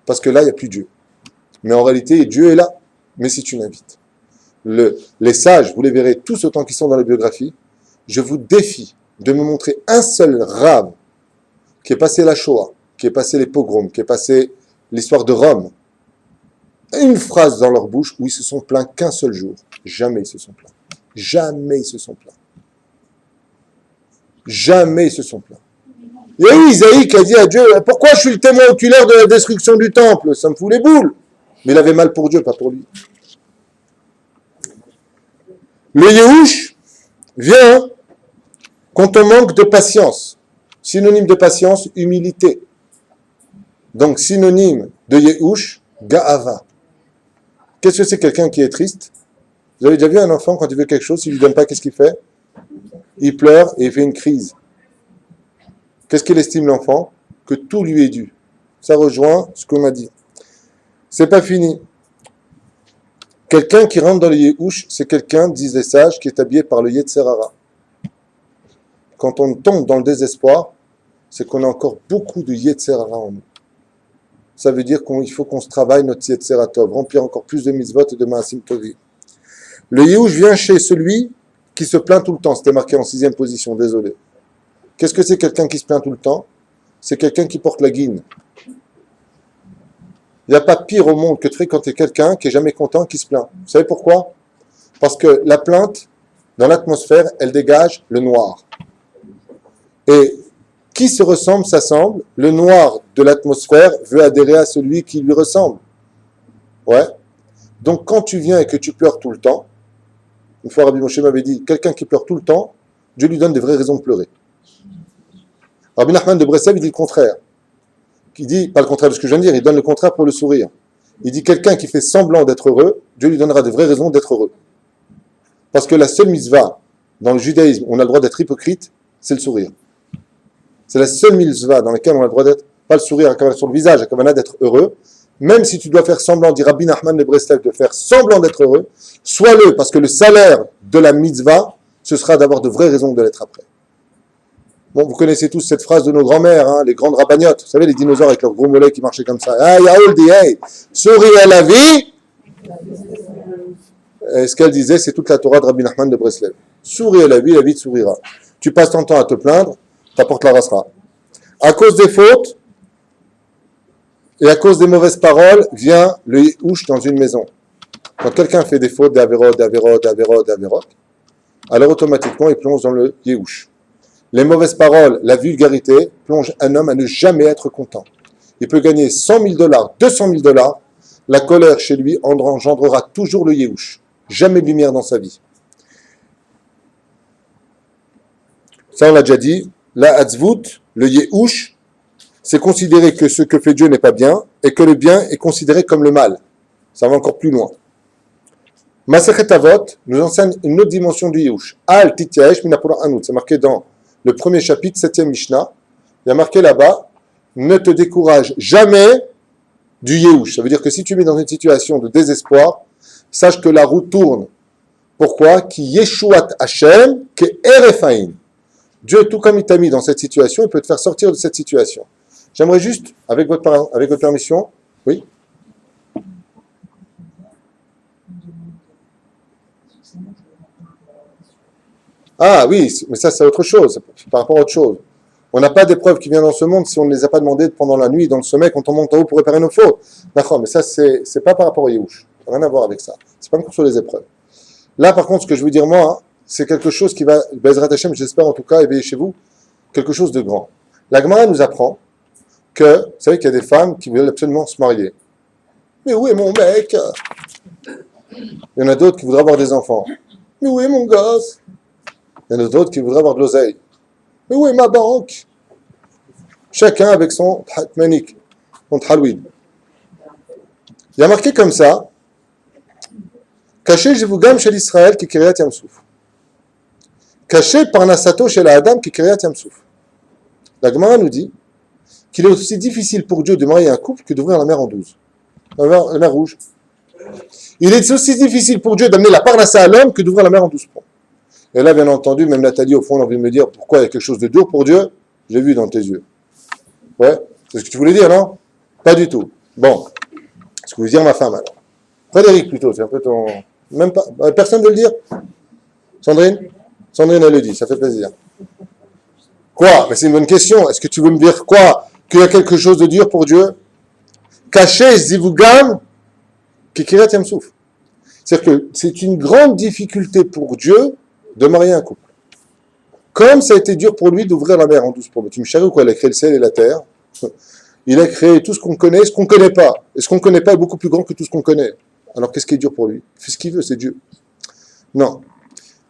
Parce que là, il n'y a plus Dieu. Mais en réalité, Dieu est là, mais si tu l'invites. Les sages, vous les verrez tous autant qu'ils sont dans la biographie, je vous défie de me montrer un seul Rav qui est passé la Shoah, qui est passé les pogroms, qui est passé l'histoire de Rome, une phrase dans leur bouche où ils se sont plaints qu'un seul jour. Jamais ils se sont plaints. Jamais ils se sont plaints. Jamais ils se sont plaints. Il y a eu Isaïe qui a dit à Dieu, pourquoi je suis le témoin oculaire de la destruction du temple? Ça me fout les boules. Mais il avait mal pour Dieu, pas pour lui. Le Yehush vient quand on manque de patience. Synonyme de patience, humilité. Donc synonyme de Yehush, Ga'ava. Qu'est-ce que c'est quelqu'un qui est triste? Vous avez déjà vu un enfant, quand il veut quelque chose, s'il ne lui donne pas, qu'est-ce qu'il fait? Il pleure et il fait une crise. Qu'est-ce qu'il estime l'enfant? Que tout lui est dû. Ça rejoint ce qu'on a dit. C'est pas fini. Quelqu'un qui rentre dans le Yehush, c'est quelqu'un, disent les sages, qui est habillé par le Yetzer Hara. Quand on tombe dans le désespoir, c'est qu'on a encore beaucoup de Yetzer Hara en nous. Ça veut dire qu'il faut qu'on se travaille notre Yetzer Hara Tov, remplir encore plus de mitzvot et de Maasim Tovim. Le Yehush vient chez celui qui se plaint tout le temps. C'était marqué en 6e position, désolé. Qu'est-ce que c'est quelqu'un qui se plaint tout le temps? C'est quelqu'un qui porte la guine. Il n'y a pas pire au monde que de fréquenter quelqu'un qui est jamais content, qui se plaint. Vous savez pourquoi? Parce que la plainte, dans l'atmosphère, elle dégage le noir. Et qui se ressemble, s'assemble. Le noir de l'atmosphère veut adhérer à celui qui lui ressemble. Ouais. Donc quand tu viens et que tu pleures tout le temps, une fois Rabbi Moshe m'avait dit, quelqu'un qui pleure tout le temps, Dieu lui donne des vraies raisons de pleurer. Rabbi Nachman de Breslev, il dit le contraire. Il dit, pas le contraire de ce que je viens de dire, il donne le contraire pour le sourire. Il dit, quelqu'un qui fait semblant d'être heureux, Dieu lui donnera de vraies raisons d'être heureux. Parce que la seule mitzvah, dans le judaïsme, où on a le droit d'être hypocrite, c'est le sourire. C'est la seule mitzvah dans laquelle on a le droit d'être, pas le sourire sur le visage, d'être heureux. Même si tu dois faire semblant, dit Rabbi Nachman de Breslev, de faire semblant d'être heureux, sois-le, parce que le salaire de la mitzvah, ce sera d'avoir de vraies raisons de l'être après. Bon, vous connaissez tous cette phrase de nos grands-mères, hein, les grandes rabbagnottes. Vous savez, les dinosaures avec leurs gros mollets qui marchaient comme ça. Ah, Yaoul dit, hey, souris à la vie. Et ce qu'elle disait, c'est toute la Torah de Rabbi Nachman de Breslev. Souris à la vie te sourira. Tu passes ton temps à te plaindre, t'apportes la rasera. À cause des fautes et à cause des mauvaises paroles, vient le Yehush dans une maison. Quand quelqu'un fait des fautes, d'Averot, alors automatiquement, il plonge dans le Yehush. Les mauvaises paroles, la vulgarité, plongent un homme à ne jamais être content. Il peut gagner $100 000, $200 000, la colère chez lui engendrera toujours le Yehush. Jamais de lumière dans sa vie. Ça, on l'a déjà dit. La Hatzvut, le Yehush, c'est considérer que ce que fait Dieu n'est pas bien et que le bien est considéré comme le mal. Ça va encore plus loin. Masechet Avot nous enseigne une autre dimension du Yehush. Al tityaesh minapura anut. C'est marqué dans le premier chapitre, 7e Mishnah. Il y a marqué là-bas, ne te décourage jamais du Yehush. Ça veut dire que si tu es dans une situation de désespoir, sache que la roue tourne. Pourquoi? Ki Yeshuat Hashem ke Erefaim. Dieu, tout comme il t'a mis dans cette situation, il peut te faire sortir de cette situation. J'aimerais juste, avec votre permission, oui? Ah oui, mais ça c'est autre chose, c'est par rapport à autre chose. On n'a pas d'épreuves qui viennent dans ce monde si on ne les a pas demandées pendant la nuit, dans le sommeil, quand on monte en haut pour réparer nos fautes. D'accord, mais ça c'est pas par rapport au Yehush. Ça n'a rien à voir avec ça. C'est pas encore sur les épreuves. Là par contre, ce que je veux dire moi, c'est quelque chose qui va, Bezrat Hashem, j'espère en tout cas, éveiller chez vous, quelque chose de grand. La Gemara nous apprend que, vous savez qu'il y a des femmes qui veulent absolument se marier. Mais où est mon mec? Il y en a d'autres qui voudraient avoir des enfants. Mais où est mon gosse? Il y en a d'autres qui voudraient avoir de l'oseille. Mais où est ma banque? Chacun avec son thatmanik, son thalwid. Il y a marqué comme ça, caché Jivugam chez l'Israël qui Kiryat Yamsouf. Caché Parnasato chez la Adam qui Kiryat Yamsouf. La Gemara nous dit qu'il est aussi difficile pour Dieu de marier un couple que d'ouvrir la mer en 12. La mer rouge. Il est aussi difficile pour Dieu d'amener la Parnassa à l'homme que d'ouvrir la mer en 12 points. Et là, bien entendu, même Nathalie, au fond, a envie de me dire pourquoi il y a quelque chose de dur pour Dieu. J'ai vu dans tes yeux. Ouais, c'est ce que tu voulais dire, non? Pas du tout. Bon, ce que vous dire ma femme alors. Frédéric plutôt, c'est un peu ton. Même pas. Personne ne veut le dire? Sandrine? Sandrine, elle le dit, ça fait plaisir. Quoi? Mais c'est une bonne question. Est-ce que tu veux me dire quoi? Qu'il y a quelque chose de dur pour Dieu? Caché, zivugam, kikirat yamsouf. C'est-à-dire que c'est une grande difficulté pour Dieu de marier un couple. Comme ça a été dur pour lui d'ouvrir la mer en 12 pour tu me charries ou quoi? Il a créé le ciel et la terre. Il a créé tout ce qu'on connaît, ce qu'on ne connaît pas. Et ce qu'on ne connaît pas est beaucoup plus grand que tout ce qu'on connaît. Alors qu'est-ce qui est dur pour lui? Il fait ce qu'il veut, c'est Dieu. Non.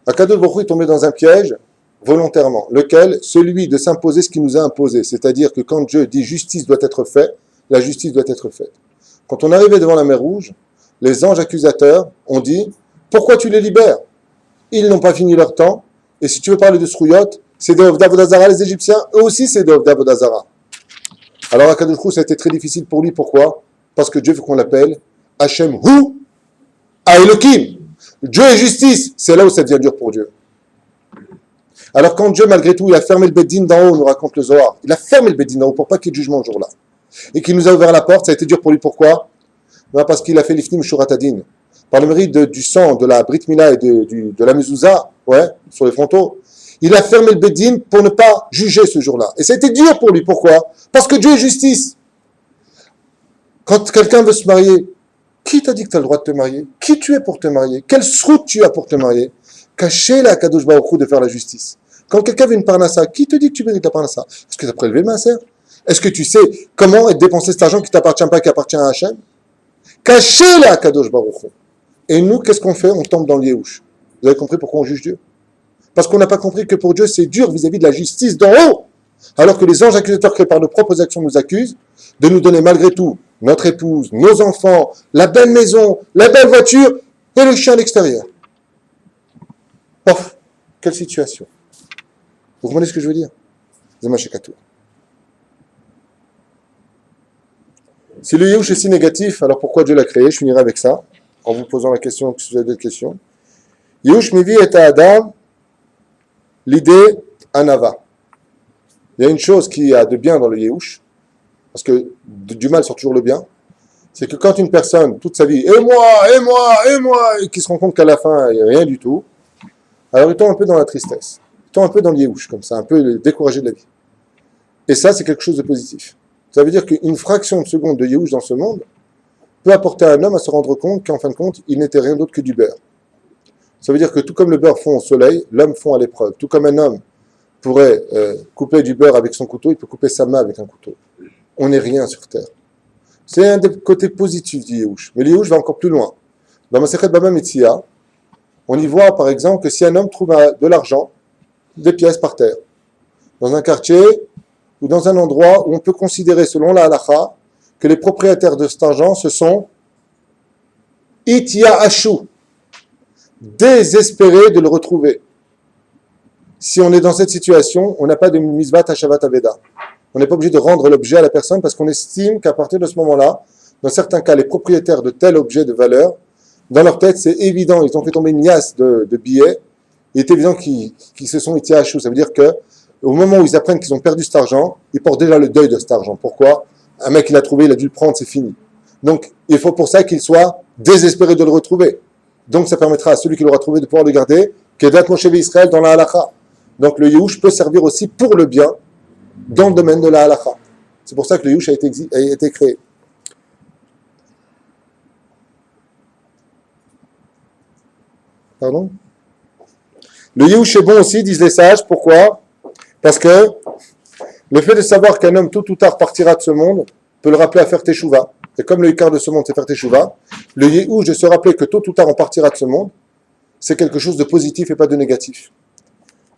Akadosh Baruch Hu est tombé dans un piège volontairement, lequel, celui de s'imposer ce qui nous a imposé. C'est-à-dire que quand Dieu dit justice doit être faite, la justice doit être faite. Quand on arrivait devant la mer Rouge, les anges accusateurs ont dit « Pourquoi tu les libères? Ils n'ont pas fini leur temps. Et si tu veux parler de Srouyot, c'est de Davodazara, les Égyptiens, eux aussi c'est de Davodazara. » Alors Akadosh Baruch Hu, ça a été très difficile pour lui. Pourquoi? Parce que Dieu veut qu'on l'appelle Hachem Hu Elohim. Dieu est justice. C'est là où ça devient dur pour Dieu. Alors quand Dieu, malgré tout, il a fermé le Beddin d'en haut, nous raconte le Zohar. Il a fermé le Beddin d'en haut pour pas qu'il y ait de jugement ce jour-là. Et qu'il nous a ouvert la porte, ça a été dur pour lui. Pourquoi? Parce qu'il a fait l'ifnim shuratadin. Par le mérite du sang, de la Brit Mila et de la mezouza, ouais, sur les frontaux, il a fermé le Beddin pour ne pas juger ce jour-là. Et ça a été dur pour lui. Pourquoi? Parce que Dieu est justice. Quand quelqu'un veut se marier, qui t'a dit que tu as le droit de te marier? Qui tu es pour te marier? Quelle route tu as pour te marier? Cacher la Kadosh Baruch Hu de faire la justice. Quand quelqu'un veut une parnassa, qui te dit que tu mérites la parnassa? Est-ce que tu as prélevé le maaser? Est-ce que tu sais comment dépenser cet argent qui ne t'appartient pas, qui appartient à Hachem? Cacher la Kadosh Baruch Hu. Et nous, qu'est-ce qu'on fait? On tombe dans le Yehush. Vous avez compris pourquoi on juge Dieu? Parce qu'on n'a pas compris que pour Dieu, c'est dur vis-à-vis de la justice d'en haut. Alors que les anges accusateurs créés par nos propres actions nous accusent de nous donner malgré tout notre épouse, nos enfants, la belle maison, la belle voiture et le chien à l'extérieur. Pof, quelle situation. Vous comprenez ce que je veux dire? Si le Yehush est si négatif, alors pourquoi Dieu l'a créé? Je finirai avec ça, en vous posant la question, si vous avez d'autres questions. Yehush mivi et à Adam, l'idée anava. Il y a une chose qui a de bien dans le Yehush, parce que du mal sort toujours le bien, c'est que quand une personne, toute sa vie, et moi, et qui se rend compte qu'à la fin, il n'y a rien du tout, alors il tombe un peu dans la tristesse, il tombe un peu dans le Yehush, comme ça, un peu découragé de la vie. Et ça, c'est quelque chose de positif. Ça veut dire qu'une fraction de seconde de Yehush dans ce monde peut apporter à un homme à se rendre compte qu'en fin de compte, il n'était rien d'autre que du beurre. Ça veut dire que tout comme le beurre fond au soleil, l'homme fond à l'épreuve. Tout comme un homme pourrait couper du beurre avec son couteau, il peut couper sa main avec un couteau. On n'est rien sur terre. C'est un des côtés positifs du Yehush. Mais le Yehush va encore plus loin. Dans Masechet Baba Metzia, on y voit par exemple que si un homme trouve de l'argent, des pièces par terre, dans un quartier ou dans un endroit où on peut considérer, selon la halakha, que les propriétaires de cet argent, ce sont Itya Ashu, désespérés de le retrouver. Si on est dans cette situation, on n'a pas de misvat hashavat aveda. On n'est pas obligé de rendre l'objet à la personne parce qu'on estime qu'à partir de ce moment-là, dans certains cas, les propriétaires de tel objet de valeur, dans leur tête, c'est évident, ils ont fait tomber une liasse de billets, il est évident qu'ils se sont itiachou. Ça veut dire que au moment où ils apprennent qu'ils ont perdu cet argent, ils portent déjà le deuil de cet argent. Pourquoi? Un mec, il l'a trouvé, il a dû le prendre, c'est fini. Donc, il faut pour ça qu'il soit désespéré de le retrouver. Donc, ça permettra à celui qui l'aura trouvé de pouvoir le garder, Kedat Moshe Israël dans la halakha. Donc, le Yehush peut servir aussi pour le bien dans le domaine de la halakha. C'est pour ça que le Yehush a été créé. Pardon? Le Yehush est bon aussi, disent les sages. Pourquoi? Parce que le fait de savoir qu'un homme tôt ou tard partira de ce monde peut le rappeler à faire teshuva. Et comme le Ikar de ce monde, c'est faire teshuva, le Yehush de se rappeler que tôt ou tard on partira de ce monde, c'est quelque chose de positif et pas de négatif.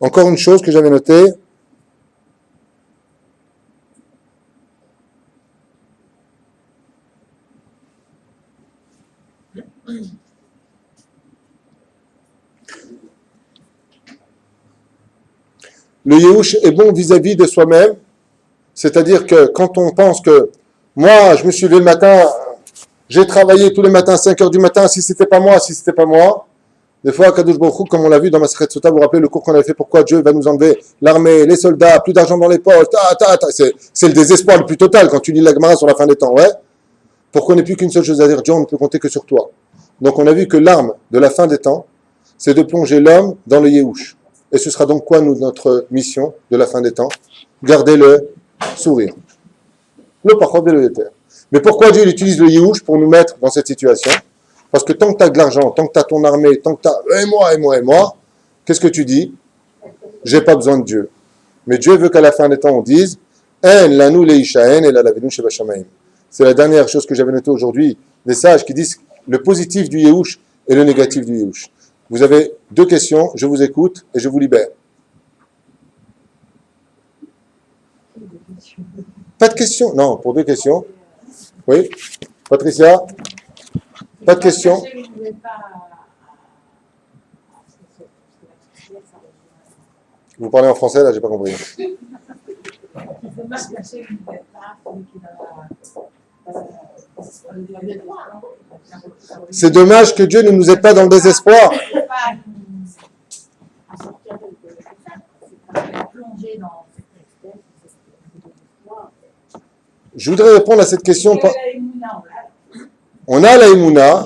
Encore une chose que j'avais notée. Le Yehush est bon vis-à-vis de soi-même, c'est-à-dire que quand on pense que moi, je me suis levé le matin, j'ai travaillé tous les matins à 5 heures du matin, si c'était pas moi, des fois, Kadosh Baruch Hu, comme on l'a vu dans Masechet Sota, vous vous rappelez le cours qu'on avait fait, pourquoi Dieu va nous enlever l'armée, les soldats, plus d'argent dans les poches, c'est le désespoir le plus total quand tu lis la Gemara sur la fin des temps, ouais. Pourquoi on n'est plus qu'une seule chose à dire, Dieu, on ne peut compter que sur toi. Donc on a vu que l'arme de la fin des temps, c'est de plonger l'homme dans le Yehush. Et ce sera donc quoi, nous, notre mission de la fin des temps? Garder le sourire. Le parchot et le éther. Mais pourquoi Dieu utilise le Yéhouch pour nous mettre dans cette situation? Parce que tant que tu as de l'argent, tant que tu as ton armée, tant que tu as et moi, qu'est-ce que tu dis? J'ai pas besoin de Dieu. Mais Dieu veut qu'à la fin des temps, on dise En lanu leishaen et la lavenu sheba shamayim. C'est la dernière chose que j'avais notée aujourd'hui, des sages qui disent le positif du Yéhouch et le négatif du Yéhouch. Vous avez 2 questions, je vous écoute et je vous libère. Pas de questions? Non, pour 2 questions. Oui, Patricia? Pas de questions? Vous parlez en français, là, j'ai pas compris. C'est dommage que Dieu ne nous aide pas dans le désespoir. Je voudrais répondre à cette question. On a la Emouna.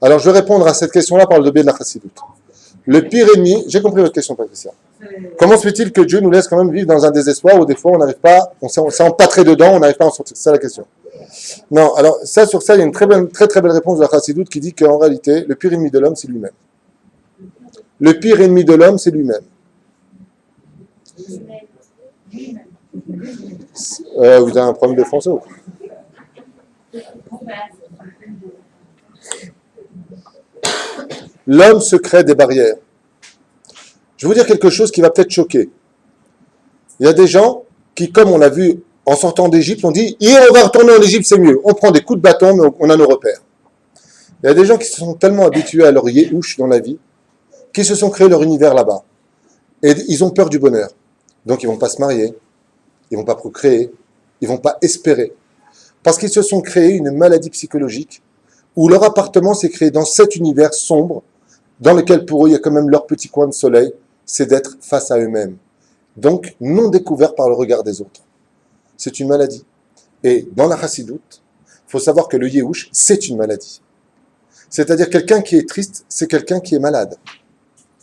Alors, je vais répondre à cette question-là par le biais de la Chassidoute. Le pire ennemi, j'ai compris votre question, Patricia. Comment se fait-il que Dieu nous laisse quand même vivre dans un désespoir où des fois on n'arrive pas, on s'est empâtré dedans, on n'arrive pas à en sortir? C'est ça la question. Non, alors ça, sur ça, il y a une très belle réponse de la Chassidoute qui dit qu'en réalité, le pire ennemi de l'homme, c'est lui-même. Le pire ennemi de l'homme, c'est lui-même. Vous avez un problème de français ou quoi? L'homme se crée des barrières. Je vais vous dire quelque chose qui va peut-être choquer. Il y a des gens qui, comme on l'a vu en sortant d'Égypte, ont dit « Hier, on va retourner en Égypte, c'est mieux. » On prend des coups de bâton, mais on a nos repères. Il y a des gens qui se sont tellement habitués à leur yéhouch dans la vie, qui se sont créés leur univers là-bas. Et ils ont peur du bonheur. Donc, ils ne vont pas se marier, ils ne vont pas procréer, ils ne vont pas espérer. Parce qu'ils se sont créés une maladie psychologique où leur appartement s'est créé dans cet univers sombre, dans lequel pour eux, il y a quand même leur petit coin de soleil, c'est d'être face à eux-mêmes. Donc, non découvert par le regard des autres. C'est une maladie. Et dans la Chassidoute, il faut savoir que le Yéhouch, c'est une maladie. C'est-à-dire quelqu'un qui est triste, c'est quelqu'un qui est malade.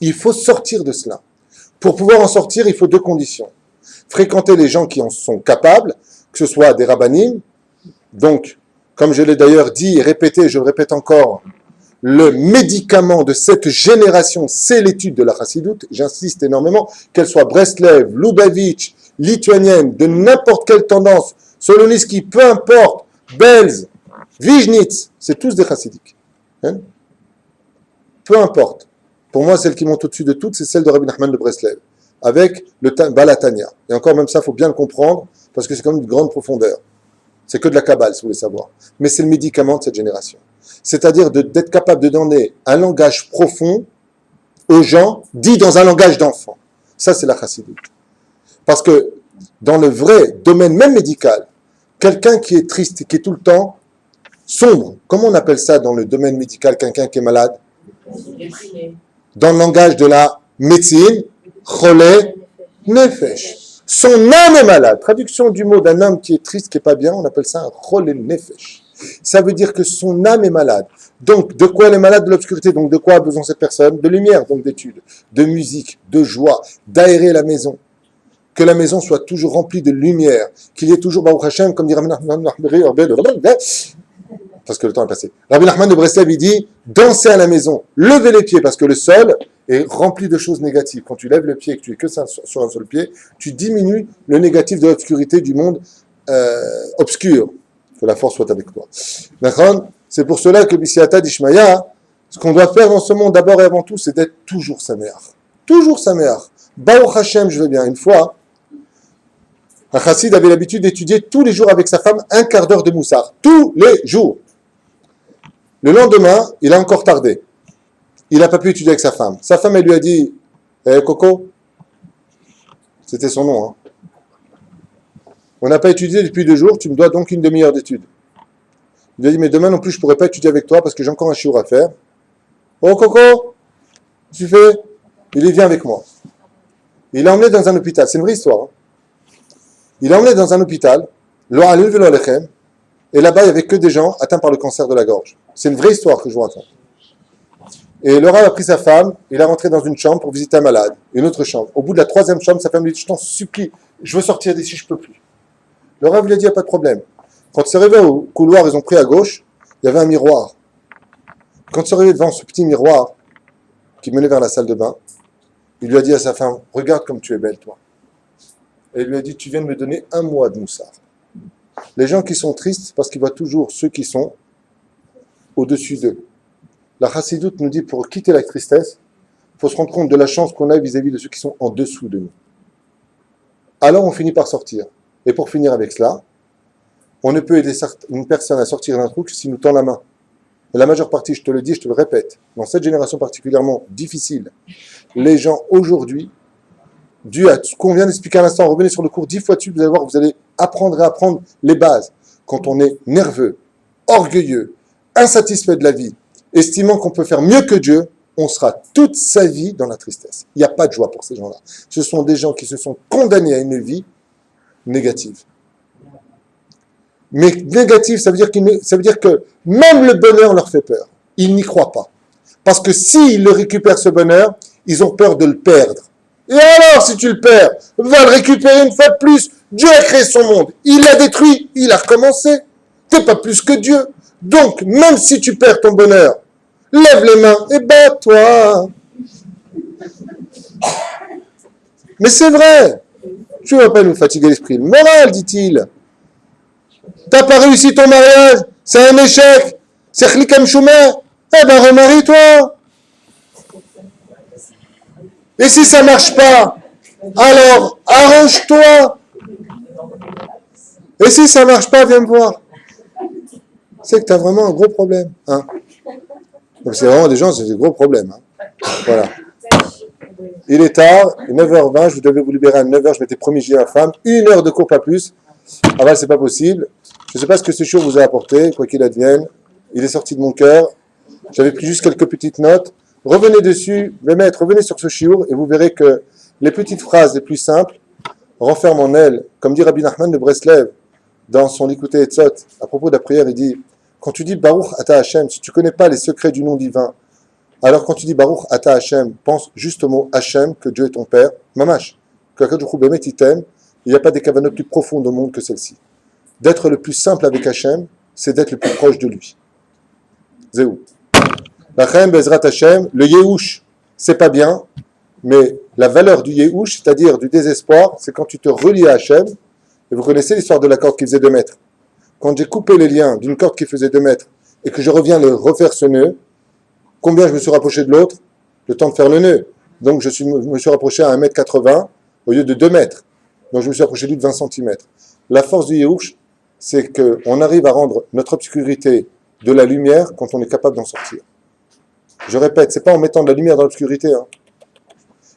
Il faut sortir de cela. Pour pouvoir en sortir, il faut 2 conditions. Fréquenter les gens qui en sont capables, que ce soit des rabbanim. Donc, comme je l'ai d'ailleurs dit et répété, je le répète encore, le médicament de cette génération, c'est l'étude de la Chassidoute. J'insiste énormément, qu'elle soit Breslev, Lubavitch, lituanienne, de n'importe quelle tendance, Soloniski, peu importe, Belz, Vijnitz, c'est tous des chassidiques. Hein? Peu importe. Pour moi, celle qui monte au-dessus de toutes, c'est celle de Rabbi Nachman de Breslev, avec le Balatania. Et encore même ça, il faut bien le comprendre, parce que c'est comme une grande profondeur. C'est que de la Kabbale, si vous voulez savoir. Mais c'est le médicament de cette génération. C'est-à-dire d'être capable de donner un langage profond aux gens, dit dans un langage d'enfant. Ça, c'est la chassidoute. Parce que dans le vrai domaine même médical, quelqu'un qui est triste, qui est tout le temps sombre, comment on appelle ça dans le domaine médical, quelqu'un qui est malade? Dans le langage de la médecine, cholé nefesh. Son âme est malade. Traduction du mot d'un homme qui est triste, qui n'est pas bien, on appelle ça un cholé nefesh. Ça veut dire que son âme est malade. Donc, de quoi elle est malade? De l'obscurité. Donc, de quoi a besoin cette personne? De lumière, donc d'études, de musique, de joie, d'aérer la maison. Que la maison soit toujours remplie de lumière, qu'il y ait toujours, Baruch Hashem, comme dit Rabbi Nachman, parce que le temps est passé. Rabbi Nachman de Breslev, il dit, dansez à la maison, levez les pieds, parce que le sol est rempli de choses négatives. Quand tu lèves le pied et que tu es que ça sur un seul pied, tu diminues le négatif de l'obscurité du monde obscur. Que la force soit avec toi. D'accord? C'est pour cela que Bissiata d'Ishmaïa, ce qu'on doit faire dans ce monde d'abord et avant tout, c'est d'être toujours sa mère. Toujours sa mère. Baruch Hashem, je veux bien. Une fois, un chassid avait l'habitude d'étudier tous les jours avec sa femme 1 quart d'heure de moussard. Tous les jours. Le lendemain, il a encore tardé. Il n'a pas pu étudier avec sa femme. Sa femme, elle lui a dit, Coco, c'était son nom, hein. On n'a pas étudié depuis 2 jours, tu me dois donc une demi-heure d'étude. Il lui a dit, mais demain non plus, je ne pourrai pas étudier avec toi parce que j'ai encore un chiour à faire. Oh, Coco, tu fais? Il dit, viens avec moi. Il l'a emmené dans un hôpital, c'est une vraie histoire. Hein. Il l'a emmené dans un hôpital, et là-bas, il n'y avait que des gens atteints par le cancer de la gorge. C'est une vraie histoire que je vous raconte. Et le Rav a pris sa femme, il est rentré dans une chambre pour visiter un malade, une autre chambre. Au bout de la troisième chambre, sa femme lui dit, je t'en supplie, je veux sortir d'ici, je peux plus. Le Rav lui a dit, il n'y a pas de problème. Quand il s'est arrivé au couloir, ils ont pris à gauche, il y avait un miroir. Quand il s'est arrivé devant ce petit miroir qui menait vers la salle de bain, il lui a dit à sa femme, regarde comme tu es belle, toi. Et il lui a dit, tu viens de me donner un mois de moussard. Les gens qui sont tristes, c'est parce qu'ils voient toujours ceux qui sont au-dessus d'eux. La Chassidoute nous dit, pour quitter la tristesse, il faut se rendre compte de la chance qu'on a vis-à-vis de ceux qui sont en dessous de nous. Alors on finit par sortir. Et pour finir avec cela, on ne peut aider une personne à sortir d'un trou que s'il nous tend la main. Et la majeure partie, je te le dis, je te le répète, dans cette génération particulièrement difficile, les gens aujourd'hui, dû à ce qu'on vient d'expliquer à l'instant, revenez sur le cours 10 fois dessus, vous allez voir, vous allez apprendre et apprendre les bases. Quand on est nerveux, orgueilleux, insatisfait de la vie, estimant qu'on peut faire mieux que Dieu, on sera toute sa vie dans la tristesse. Il n'y a pas de joie pour ces gens-là. Ce sont des gens qui se sont condamnés à une vie négative. Mais négative, ça veut dire que même le bonheur leur fait peur. Ils n'y croient pas. Parce que s'ils le récupèrent, ce bonheur, ils ont peur de le perdre. Et alors, si tu le perds, va le récupérer une fois de plus. Dieu a créé son monde. Il l'a détruit. Il a recommencé. T'es pas plus que Dieu. Donc, même si tu perds ton bonheur, lève les mains et bats-toi. Mais c'est vrai. Tu ne vas pas nous fatiguer l'esprit. Le moral, dit-il. T'as pas réussi ton mariage. C'est un échec. C'est Khlikam Choumer. Eh ben, remarie-toi. Et si ça marche pas, alors arrange-toi. Et si ça marche pas, viens me voir. C'est que tu as vraiment un gros problème. Hein. Donc c'est vraiment des gens, c'est des gros problèmes. Hein. Voilà. Il est tard, 9h20, je devais vous libérer à 9h, je m'étais promis, j'ai la femme. 1 heure de cours, pas plus. Ah ben, c'est pas possible. Je ne sais pas ce que ce jour vous a apporté, quoi qu'il advienne. Il est sorti de mon cœur. J'avais pris juste quelques petites notes. Revenez dessus, mes maîtres, revenez sur ce chiour et vous verrez que les petites phrases les plus simples renferment en elles, comme dit Rabbi Nachman de Breslev dans son Likutei Etzot, à propos de la prière, il dit, quand tu dis Baruch Ata Hashem, si tu ne connais pas les secrets du nom divin, alors quand tu dis Baruch Ata Hashem, pense juste au mot Hashem, que Dieu est ton Père, Mamash, que Akadosh Baruch Hu Bemet il t'aime, il n'y a pas des kavanotes plus profondes au monde que celle-ci. D'être le plus simple avec Hashem, c'est d'être le plus proche de lui. Zéou. Lachem Bezrat Hashem, le Yehush, c'est pas bien, mais la valeur du Yehush, c'est-à-dire du désespoir, c'est quand tu te relis à Hashem, et vous connaissez l'histoire de la corde qui faisait 2 mètres. Quand j'ai coupé les liens d'une corde qui faisait 2 mètres, et que je reviens le refaire ce nœud, combien je me suis rapproché de l'autre? Le temps de faire le nœud. Donc je me suis rapproché à 1m80 au lieu de 2 mètres. Donc je me suis rapproché de 20 cm. La force du Yehush, c'est qu'on arrive à rendre notre obscurité de la lumière quand on est capable d'en sortir. Je répète, c'est pas en mettant de la lumière dans l'obscurité. Hein.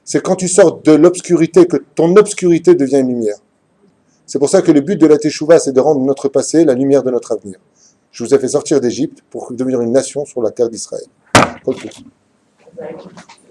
C'est quand tu sors de l'obscurité que ton obscurité devient une lumière. C'est pour ça que le but de la Teshuvah, c'est de rendre notre passé la lumière de notre avenir. Je vous ai fait sortir d'Égypte pour devenir une nation sur la terre d'Israël.